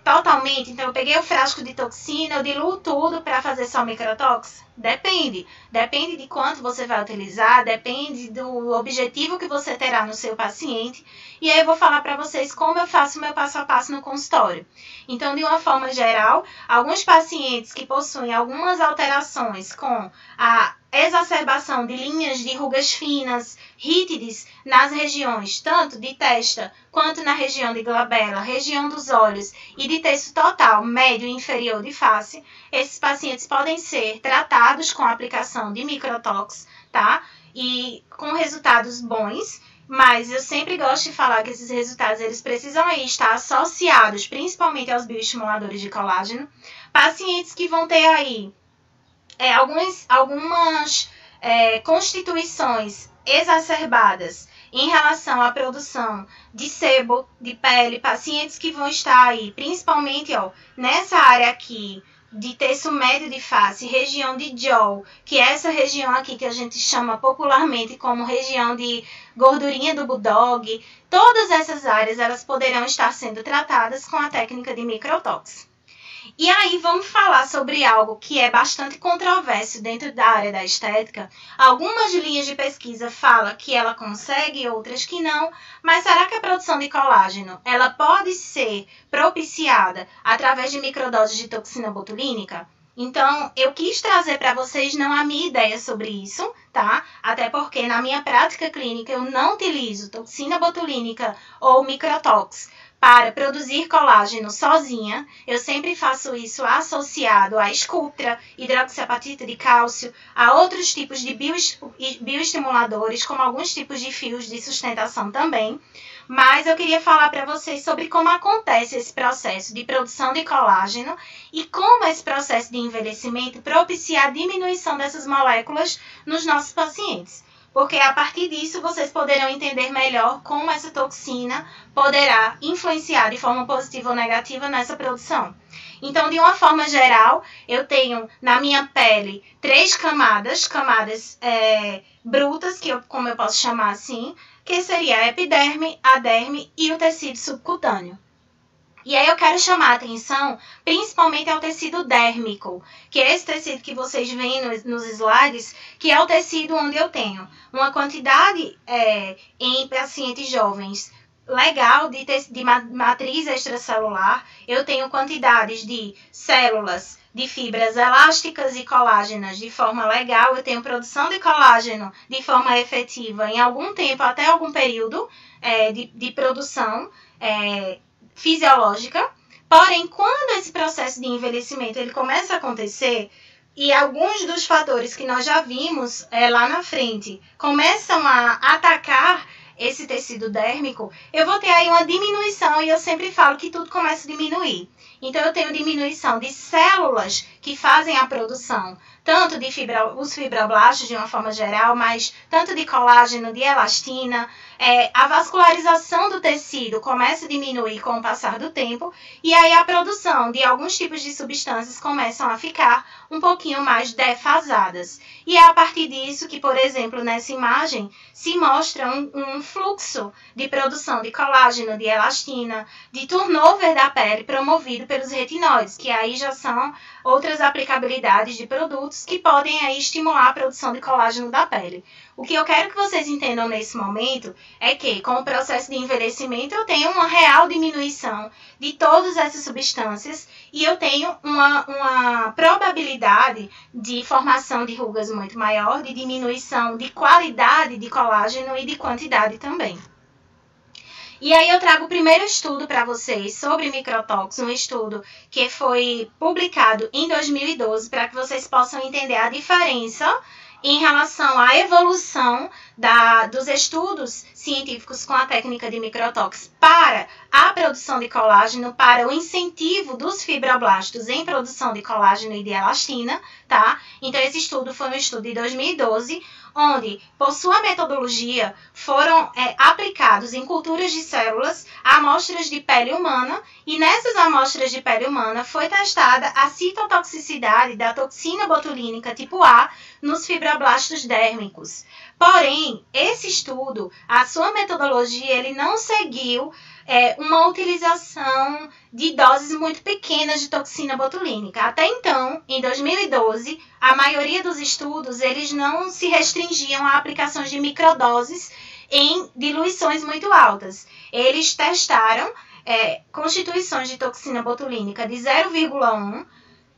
totalmente? Então, eu peguei o frasco de toxina, eu diluo tudo para fazer só microtox? Depende. Depende de quanto você vai utilizar, depende do objetivo que você terá no seu paciente. E aí eu vou falar para vocês como eu faço o meu passo a passo no consultório. Então, de uma forma geral, alguns pacientes que possuem algumas alterações com a exacerbação de linhas de rugas finas, rítides nas regiões tanto de testa quanto na região de glabela, região dos olhos e de terço total, médio e inferior de face, esses pacientes podem ser tratados com a aplicação de microtox, tá? E com resultados bons. Mas eu sempre gosto de falar que esses resultados eles precisam aí estar associados principalmente aos bioestimuladores de colágeno. Pacientes que vão ter aí algumas constituições exacerbadas em relação à produção de sebo, de pele, pacientes que vão estar aí principalmente nessa área aqui, de terço médio de face, região de jaw, que é essa região aqui que a gente chama popularmente como região de gordurinha do bulldog. Todas essas áreas elas poderão estar sendo tratadas com a técnica de microtox. E aí vamos falar sobre algo que é bastante controverso dentro da área da estética. Algumas linhas de pesquisa falam que ela consegue, outras que não. Mas será que a produção de colágeno ela pode ser propiciada através de microdoses de toxina botulínica? Então, eu quis trazer para vocês não a minha ideia sobre isso, tá? Até porque na minha prática clínica eu não utilizo toxina botulínica ou microtox para produzir colágeno sozinha. Eu sempre faço isso associado a Sculptra, hidroxiapatita de cálcio, a outros tipos de bioestimuladores, como alguns tipos de fios de sustentação também. Mas eu queria falar para vocês sobre como acontece esse processo de produção de colágeno e como esse processo de envelhecimento propicia a diminuição dessas moléculas nos nossos pacientes. Porque a partir disso vocês poderão entender melhor como essa toxina poderá influenciar de forma positiva ou negativa nessa produção. Então, de uma forma geral, eu tenho na minha pele 3 camadas brutas, como eu posso chamar assim, que seria a epiderme, a derme e o tecido subcutâneo. E aí eu quero chamar a atenção principalmente ao tecido dérmico, que é esse tecido que vocês veem nos slides, que é o tecido onde eu tenho uma quantidade em pacientes jovens legal de matriz extracelular. Eu tenho quantidades de células de fibras elásticas e colágenas de forma legal. Eu tenho produção de colágeno de forma efetiva em algum tempo, até algum período de produção fisiológica. Porém, quando esse processo de envelhecimento ele começa a acontecer e alguns dos fatores que nós já vimos lá na frente começam a atacar esse tecido dérmico, eu vou ter aí uma diminuição, e eu sempre falo que tudo começa a diminuir. Então, eu tenho diminuição de células que fazem a produção, tanto de os fibroblastos de uma forma geral, mas tanto de colágeno, de elastina. A vascularização do tecido começa a diminuir com o passar do tempo, e aí a produção de alguns tipos de substâncias começam a ficar um pouquinho mais defasadas. E é a partir disso que, por exemplo, nessa imagem, se mostra um fluxo de produção de colágeno, de elastina, de turnover da pele promovido pelos retinóides, que aí já são outras aplicabilidades de produtos que podem aí estimular a produção de colágeno da pele. O que eu quero que vocês entendam nesse momento é que, com o processo de envelhecimento, eu tenho uma real diminuição de todas essas substâncias e eu tenho uma probabilidade de formação de rugas muito maior, de diminuição de qualidade de colágeno e de quantidade também. E aí eu trago o primeiro estudo para vocês sobre microtóxicos, um estudo que foi publicado em 2012, para que vocês possam entender a diferença em relação à evolução dos estudos científicos com a técnica de microtóxicos para a produção de colágeno, para o incentivo dos fibroblastos em produção de colágeno e de elastina, tá? Então, esse estudo foi um estudo de 2012, onde, por sua metodologia, foram aplicados em culturas de células amostras de pele humana, e nessas amostras de pele humana foi testada a citotoxicidade da toxina botulínica tipo A nos fibroblastos dérmicos. Porém, esse estudo, a sua metodologia, ele não seguiu uma utilização de doses muito pequenas de toxina botulínica. Até então, em 2012, a maioria dos estudos, eles não se restringiam a aplicações de microdoses em diluições muito altas. Eles testaram constituições de toxina botulínica de 0,1,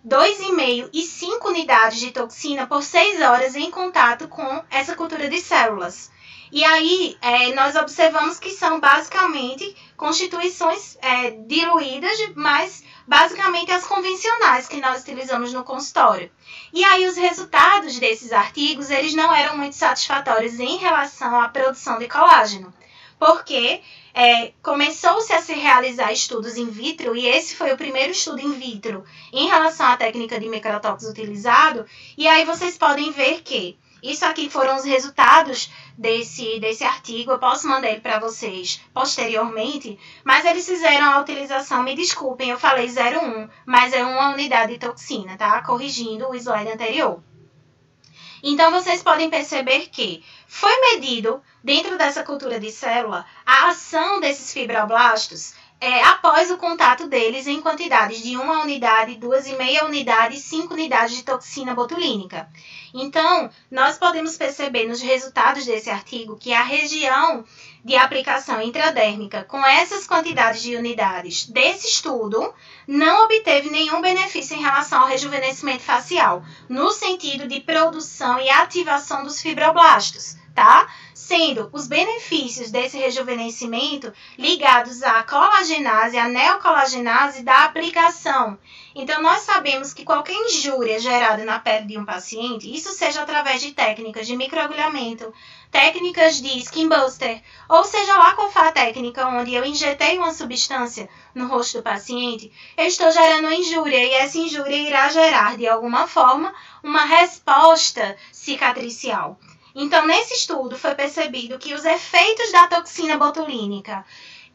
2,5 e 5 unidades de toxina por 6 horas em contato com essa cultura de células. E aí, nós observamos que são basicamente constituições diluídas, mas basicamente as convencionais que nós utilizamos no consultório. E aí, os resultados desses artigos, eles não eram muito satisfatórios em relação à produção de colágeno, porque começou-se a se realizar estudos in vitro, e esse foi o primeiro estudo in vitro em relação à técnica de microtóxicos utilizado, e aí vocês podem ver que isso aqui foram os resultados desse artigo. Eu posso mandar ele para vocês posteriormente, mas eles fizeram a utilização, me desculpem, eu falei 0,1, mas é uma unidade de toxina, tá? Corrigindo o slide anterior. Então, vocês podem perceber que foi medido, dentro dessa cultura de célula, a ação desses fibroblastos após o contato deles em quantidades de 1 unidade, 2,5 unidades e 5 unidades de toxina botulínica. Então, nós podemos perceber nos resultados desse artigo que a região de aplicação intradérmica com essas quantidades de unidades desse estudo não obteve nenhum benefício em relação ao rejuvenescimento facial, no sentido de produção e ativação dos fibroblastos, tá? Sendo os benefícios desse rejuvenescimento ligados à colagenase, à neocolagenase da aplicação. Então, nós sabemos que qualquer injúria gerada na pele de um paciente, isso seja através de técnicas de microagulhamento, técnicas de skin buster, ou seja lá qual for a técnica onde eu injetei uma substância no rosto do paciente, eu estou gerando uma injúria, e essa injúria irá gerar, de alguma forma, uma resposta cicatricial. Então, nesse estudo, foi percebido que os efeitos da toxina botulínica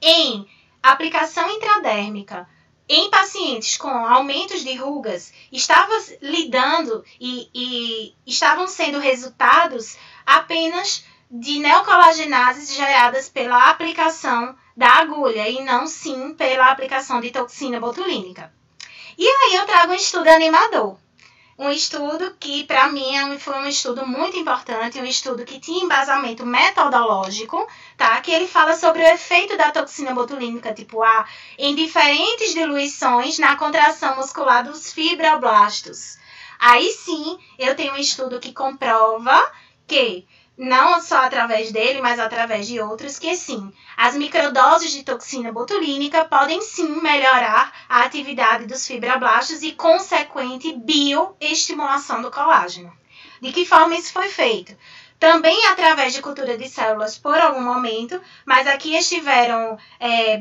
em aplicação intradérmica em pacientes com aumentos de rugas estavam lidando e estavam sendo resultados apenas de neocolagenases geradas pela aplicação da agulha e não sim pela aplicação de toxina botulínica. E aí eu trago um estudo animador. Um estudo que, para mim, foi um estudo muito importante, um estudo que tinha embasamento metodológico, tá? Que ele fala sobre o efeito da toxina botulínica tipo A em diferentes diluições na contração muscular dos fibroblastos. Aí sim, eu tenho um estudo que comprova que, não só através dele, mas através de outros, que sim, as microdoses de toxina botulínica podem sim melhorar a atividade dos fibroblastos e consequente bioestimulação do colágeno. De que forma isso foi feito? também através de cultura de células por algum momento, mas aqui estiveram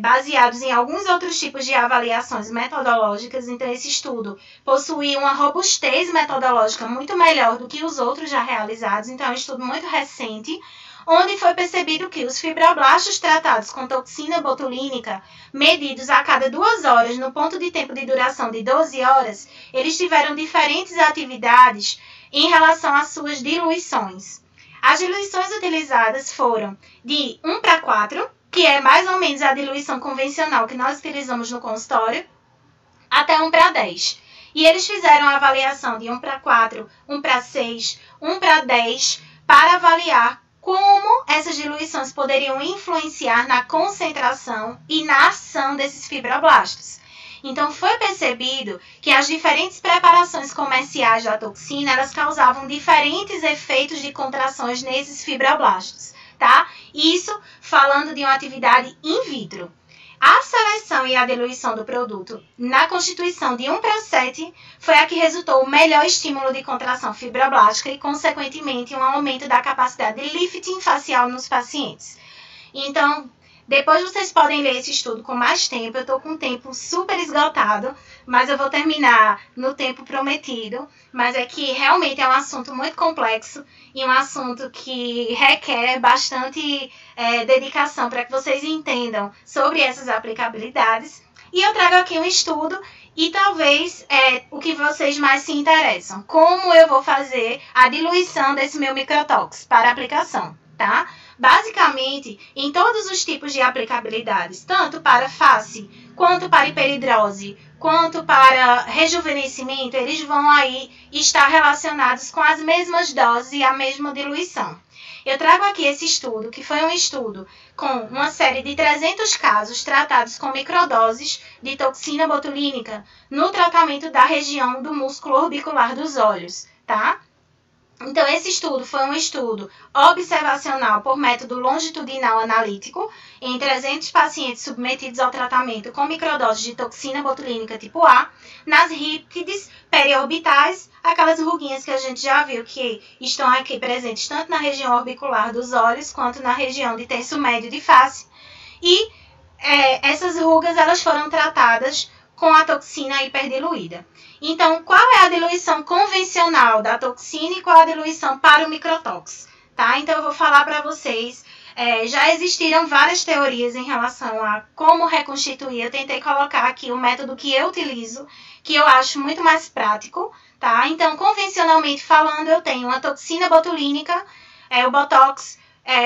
baseados em alguns outros tipos de avaliações metodológicas. Então, esse estudo possui uma robustez metodológica muito melhor do que os outros já realizados. Então, é um estudo muito recente, onde foi percebido que os fibroblastos tratados com toxina botulínica, medidos a cada 2 horas, no ponto de tempo de duração de 12 horas, eles tiveram diferentes atividades em relação às suas diluições. As diluições utilizadas foram de 1:4, que é mais ou menos a diluição convencional que nós utilizamos no consultório, até 1:10. E eles fizeram a avaliação de 1:4, 1:6, 1:10 para avaliar como essas diluições poderiam influenciar na concentração e na ação desses fibroblastos. Então, foi percebido que as diferentes preparações comerciais da toxina, elas causavam diferentes efeitos de contrações nesses fibroblastos, tá? Isso falando de uma atividade in vitro. A seleção e a diluição do produto na constituição de 1:7 foi a que resultou o melhor estímulo de contração fibroblástica e, consequentemente, um aumento da capacidade de lifting facial nos pacientes. Então, depois vocês podem ler esse estudo com mais tempo. Eu estou com o tempo super esgotado, mas eu vou terminar no tempo prometido. Mas é que realmente é um assunto muito complexo e um assunto que requer bastante dedicação para que vocês entendam sobre essas aplicabilidades. E eu trago aqui um estudo e talvez o que vocês mais se interessam. Como eu vou fazer a diluição desse meu microtóx para aplicação, tá? Basicamente, em todos os tipos de aplicabilidades, tanto para face, quanto para hiperidrose, quanto para rejuvenescimento, eles vão aí estar relacionados com as mesmas doses e a mesma diluição. Eu trago aqui esse estudo, que foi um estudo com uma série de 300 casos tratados com microdoses de toxina botulínica no tratamento da região do músculo orbicular dos olhos, tá? Então, esse estudo foi um estudo observacional por método longitudinal analítico em 300 pacientes submetidos ao tratamento com microdoses de toxina botulínica tipo A, nas ríptides periorbitais, aquelas ruguinhas que a gente já viu que estão aqui presentes tanto na região orbicular dos olhos quanto na região de terço médio de face. E essas rugas elas foram tratadas com a toxina hiperdiluída. Então, qual é a diluição convencional da toxina e qual a diluição para o microtóx? Tá? Então, eu vou falar para vocês. Já existiram várias teorias em relação a como reconstituir. Eu tentei colocar aqui o método que eu utilizo, que eu acho muito mais prático. Tá? Então, convencionalmente falando, eu tenho uma toxina botulínica, o Botox.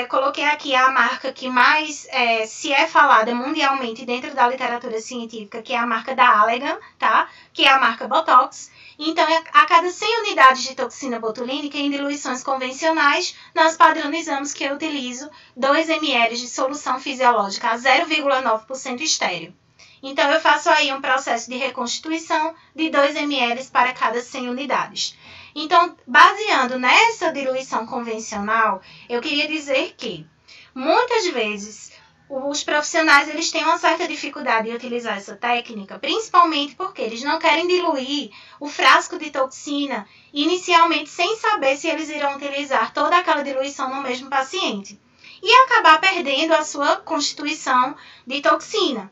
Coloquei aqui a marca que mais se é falada mundialmente dentro da literatura científica, que é a marca da Allergan, tá? Que é a marca Botox. Então, a cada 100 unidades de toxina botulínica em diluições convencionais, nós padronizamos que eu utilizo 2 ml de solução fisiológica a 0,9% estéril. Então, eu faço aí um processo de reconstituição de 2 ml para cada 100 unidades. Então, baseando nessa diluição convencional, eu queria dizer que, muitas vezes, os profissionais eles têm uma certa dificuldade em utilizar essa técnica, principalmente porque eles não querem diluir o frasco de toxina inicialmente sem saber se eles irão utilizar toda aquela diluição no mesmo paciente e acabar perdendo a sua constituição de toxina.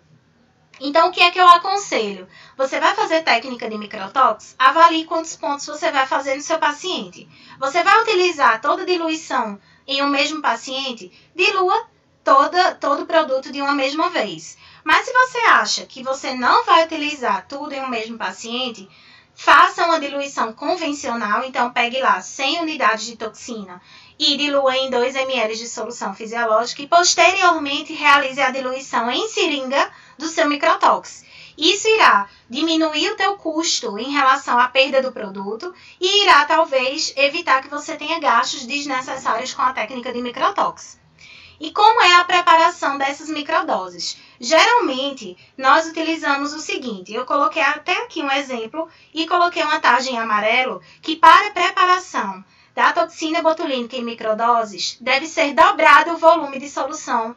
Então, o que é que eu aconselho? Você vai fazer técnica de microtóx? Avalie quantos pontos você vai fazer no seu paciente. Você vai utilizar toda a diluição em um mesmo paciente? Dilua todo o produto de uma mesma vez. Mas se você acha que você não vai utilizar tudo em um mesmo paciente, faça uma diluição convencional. Então, pegue lá 100 unidades de toxina e dilua em 2 ml de solução fisiológica e posteriormente realize a diluição em seringa do seu microtóx. Isso irá diminuir o teu custo em relação à perda do produto e irá talvez evitar que você tenha gastos desnecessários com a técnica de microtóx. E como é a preparação dessas microdoses? Geralmente, nós utilizamos o seguinte, eu coloquei até aqui um exemplo e coloquei uma tarja em amarelo que para a preparação da toxina botulínica em microdoses deve ser dobrado o volume de solução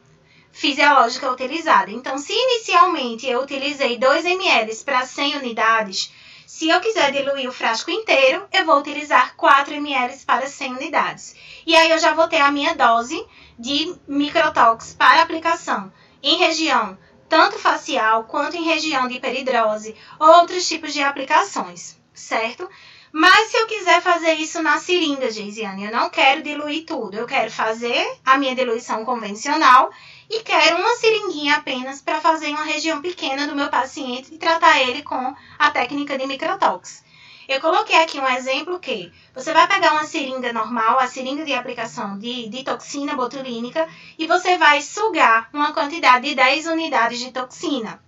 fisiológica utilizada. Então, se inicialmente eu utilizei 2 ml para 100 unidades, Se eu quiser diluir o frasco inteiro, eu vou utilizar 4 ml para 100 unidades. E aí eu já vou ter a minha dose de microtox para aplicação em região tanto facial quanto em região de hiperidrose ou outros tipos de aplicações, certo? Mas se eu quiser fazer isso na seringa, Geisiane, eu não quero diluir tudo. Eu quero fazer a minha diluição convencional e quero uma seringuinha apenas para fazer uma região pequena do meu paciente e tratar ele com a técnica de microtox. Eu coloquei aqui um exemplo que você vai pegar uma seringa normal, a seringa de aplicação de toxina botulínica, e você vai sugar uma quantidade de 10 unidades de toxina.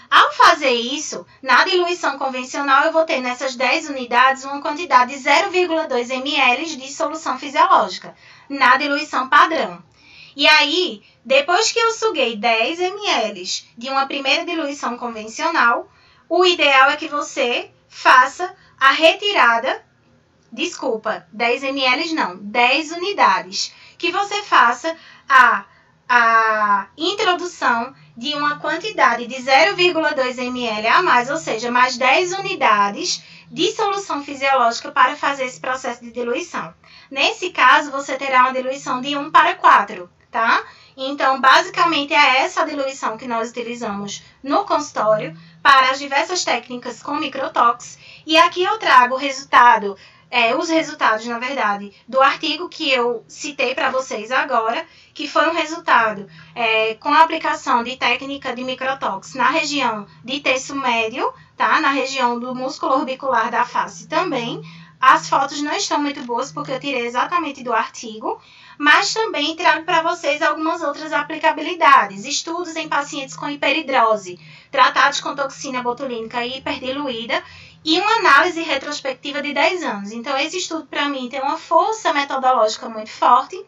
Ao fazer isso, na diluição convencional, eu vou ter nessas 10 unidades uma quantidade de 0,2 ml de solução fisiológica, na diluição padrão. E aí, depois que eu suguei 10 ml de uma primeira diluição convencional, o ideal é que você faça a retirada, 10 ml não, 10 unidades, que você faça a introdução de uma quantidade de 0,2 ml a mais, ou seja, mais 10 unidades de solução fisiológica para fazer esse processo de diluição. Nesse caso, você terá uma diluição de 1 para 4, tá? Então, basicamente, é essa a diluição que nós utilizamos no consultório para as diversas técnicas com microtox. E aqui eu trago o resultado, os resultados, na verdade, do artigo que eu citei para vocês agora, que foi um resultado com a aplicação de técnica de microtox na região de terço médio, tá? Na região do músculo orbicular da face também. As fotos não estão muito boas porque eu tirei exatamente do artigo, mas também trago para vocês algumas outras aplicabilidades. Estudos em pacientes com hiperidrose, tratados com toxina botulínica e hiperdiluída, e uma análise retrospectiva de 10 anos. Então, esse estudo, para mim, tem uma força metodológica muito forte.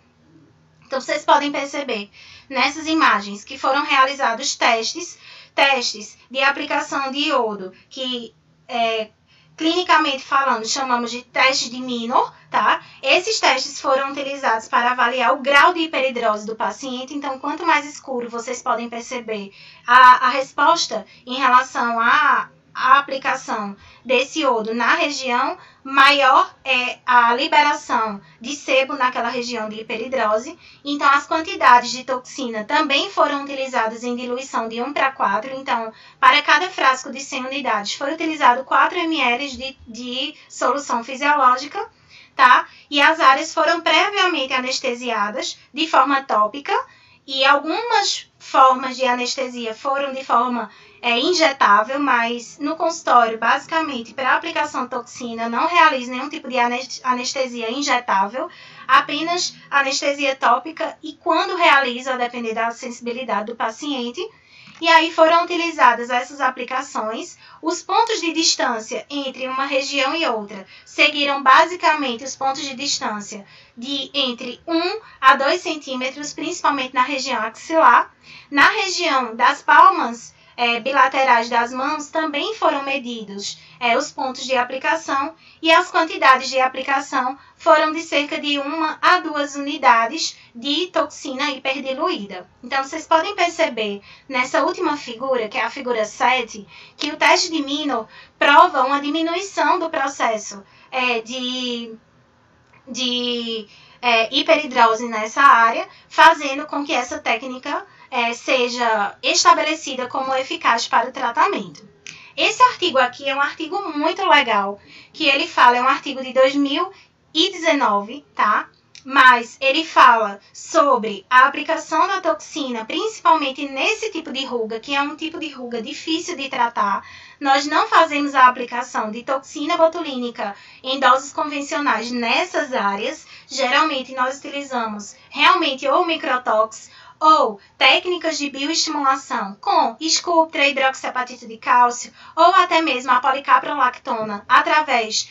Então, vocês podem perceber nessas imagens que foram realizados testes de aplicação de iodo, que clinicamente falando, chamamos de teste de Minor, tá? Esses testes foram utilizados para avaliar o grau de hiperidrose do paciente. Então, quanto mais escuro, vocês podem perceber a resposta em relação à aplicação desse iodo na região, maior é a liberação de sebo naquela região de hiperidrose. Então, as quantidades de toxina também foram utilizadas em diluição de 1 para 4. Então, para cada frasco de 100 unidades, foi utilizado 4 ml de solução fisiológica, tá? E as áreas foram previamente anestesiadas de forma tópica, e algumas formas de anestesia foram de forma injetável, mas no consultório, basicamente, para aplicação de toxina, não realiza nenhum tipo de anestesia injetável, apenas anestesia tópica, e quando realiza, a depender da sensibilidade do paciente. E aí foram utilizadas essas aplicações. Os pontos de distância entre uma região e outra seguiram basicamente os pontos de distância de entre 1 a 2 centímetros, principalmente na região axilar. Na região das palmas bilaterais das mãos também foram medidos os pontos de aplicação, e as quantidades de aplicação foram de cerca de 1 a 2 unidades de toxina hiperdiluída. Então, vocês podem perceber nessa última figura, que é a figura 7, que o teste de Minor prova uma diminuição do processo de hiperidrose nessa área, fazendo com que essa técnica seja estabelecida como eficaz para o tratamento. Esse artigo aqui é um artigo muito legal, que ele fala, é um artigo de 2019, tá? Mas ele fala sobre a aplicação da toxina, principalmente nesse tipo de ruga, que é um tipo de ruga difícil de tratar. Nós não fazemos a aplicação de toxina botulínica em doses convencionais nessas áreas. Geralmente, nós utilizamos realmente ou microtox ou técnicas de bioestimulação com Sculptra, hidroxiapatita de cálcio, ou até mesmo a policaprolactona através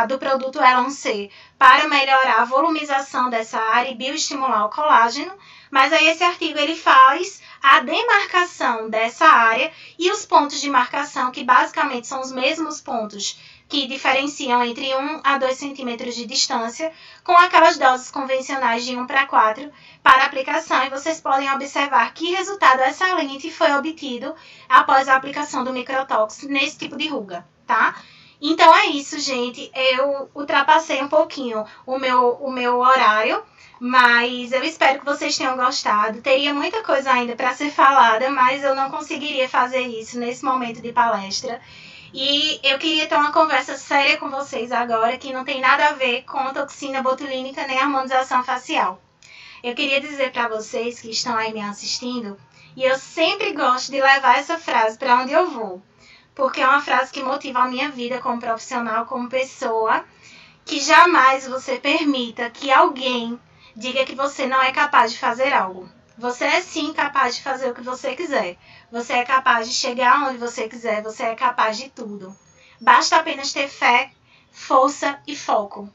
do produto Elon-C para melhorar a volumização dessa área e bioestimular o colágeno. Mas aí esse artigo ele faz a demarcação dessa área e os pontos de marcação, que basicamente são os mesmos pontos que diferenciam entre 1 a 2 centímetros de distância, com aquelas doses convencionais de 1 para 4 para aplicação. E vocês podem observar que resultado excelente foi obtido após a aplicação do microtox nesse tipo de ruga, tá? tá? Então é isso, gente. Eu ultrapassei um pouquinho o meu horário, mas eu espero que vocês tenham gostado. Teria muita coisa ainda para ser falada, mas eu não conseguiria fazer isso nesse momento de palestra. E eu queria ter uma conversa séria com vocês agora, que não tem nada a ver com toxina botulínica nem harmonização facial. Eu queria dizer para vocês que estão aí me assistindo, e eu sempre gosto de levar essa frase para onde eu vou, porque é uma frase que motiva a minha vida como profissional, como pessoa, que jamais você permita que alguém diga que você não é capaz de fazer algo. Você é sim capaz de fazer o que você quiser. Você é capaz de chegar onde você quiser. Você é capaz de tudo. Basta apenas ter fé, força e foco.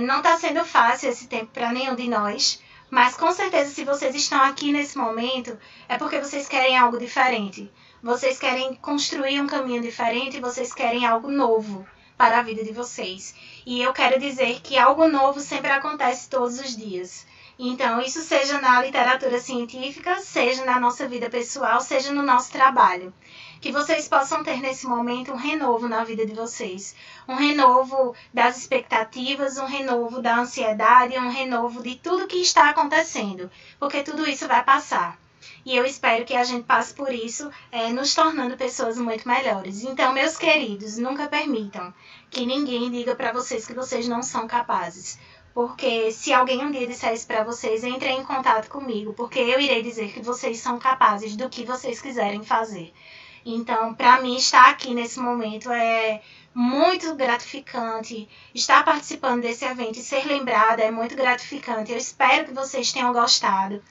Não está sendo fácil esse tempo para nenhum de nós, mas com certeza se vocês estão aqui nesse momento, é porque vocês querem algo diferente. Vocês querem construir um caminho diferente, vocês querem algo novo para a vida de vocês. E eu quero dizer que algo novo sempre acontece todos os dias. Então, isso seja na literatura científica, seja na nossa vida pessoal, seja no nosso trabalho. Que vocês possam ter nesse momento um renovo na vida de vocês. Um renovo das expectativas, um renovo da ansiedade, um renovo de tudo que está acontecendo. Porque tudo isso vai passar. E eu espero que a gente passe por isso, nos tornando pessoas muito melhores. Então, meus queridos, nunca permitam que ninguém diga para vocês que vocês não são capazes. Porque se alguém um dia disser isso para vocês, entrem em contato comigo, porque eu irei dizer que vocês são capazes do que vocês quiserem fazer. Então, para mim, estar aqui nesse momento é muito gratificante. Estar participando desse evento e ser lembrada é muito gratificante. Eu espero que vocês tenham gostado.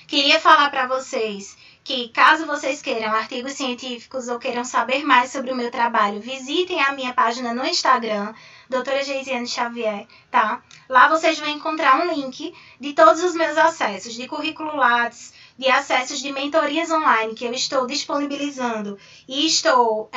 Queria falar para vocês que, caso vocês queiram artigos científicos ou queiram saber mais sobre o meu trabalho, visitem a minha página no Instagram, Doutora Geisiane Xavier, tá? Lá vocês vão encontrar um link de todos os meus acessos, de currículo Lattes, de acessos de mentorias online que eu estou disponibilizando e estou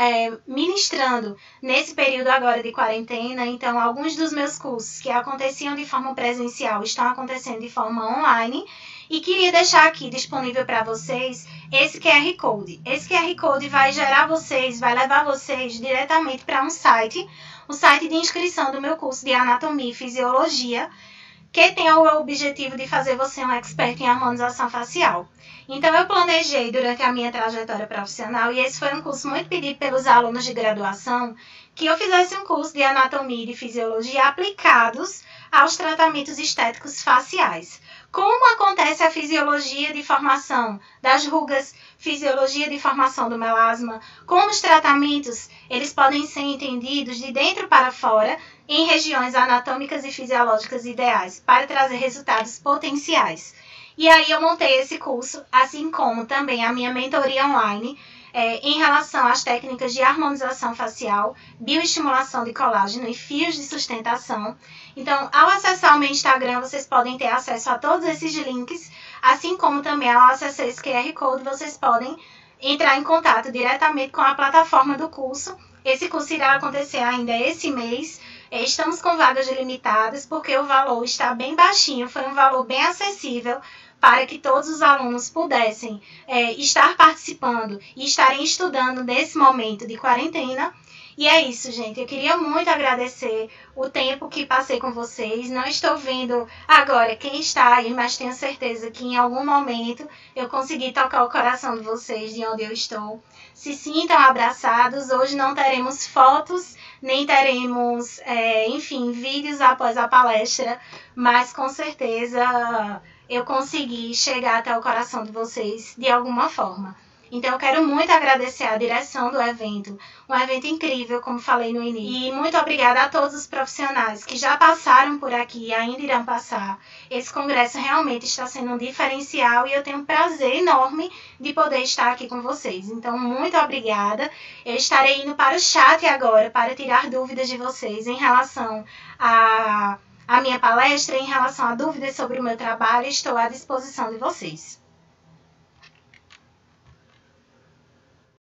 ministrando nesse período agora de quarentena. Então, alguns dos meus cursos que aconteciam de forma presencial estão acontecendo de forma online. E queria deixar aqui disponível para vocês esse QR Code. Esse QR Code vai levar vocês diretamente para um site, o site de inscrição do meu curso de Anatomia e Fisiologia, que tem o objetivo de fazer você um expert em harmonização facial. Então, eu planejei durante a minha trajetória profissional, e esse foi um curso muito pedido pelos alunos de graduação, que eu fizesse um curso de Anatomia e de Fisiologia aplicados aos tratamentos estéticos faciais. Como acontece a fisiologia de formação das rugas, fisiologia de formação do melasma, como os tratamentos eles podem ser entendidos de dentro para fora em regiões anatômicas e fisiológicas ideais para trazer resultados potenciais. E aí eu montei esse curso, assim como também a minha mentoria online, em relação às técnicas de harmonização facial, bioestimulação de colágeno e fios de sustentação. Então, ao acessar o meu Instagram, vocês podem ter acesso a todos esses links, assim como também ao acessar esse QR Code, vocês podem entrar em contato diretamente com a plataforma do curso. Esse curso irá acontecer ainda esse mês. Estamos com vagas limitadas, porque o valor está bem baixinho, foi um valor bem acessível, para que todos os alunos pudessem estar participando e estarem estudando nesse momento de quarentena. E é isso, gente. Eu queria muito agradecer o tempo que passei com vocês. Não estou vendo agora quem está aí, mas tenho certeza que em algum momento eu consegui tocar o coração de vocês de onde eu estou. Se sintam abraçados. Hoje não teremos fotos, nem teremos, vídeos após a palestra, mas com certeza eu consegui chegar até o coração de vocês de alguma forma. Então, eu quero muito agradecer a direção do evento, um evento incrível, como falei no início. E muito obrigada a todos os profissionais que já passaram por aqui e ainda irão passar. Esse congresso realmente está sendo um diferencial e eu tenho um prazer enorme de poder estar aqui com vocês. Então, muito obrigada. Eu estarei indo para o chat agora para tirar dúvidas de vocês em relação a minha palestra, em relação a dúvidas sobre o meu trabalho. Estou à disposição de vocês.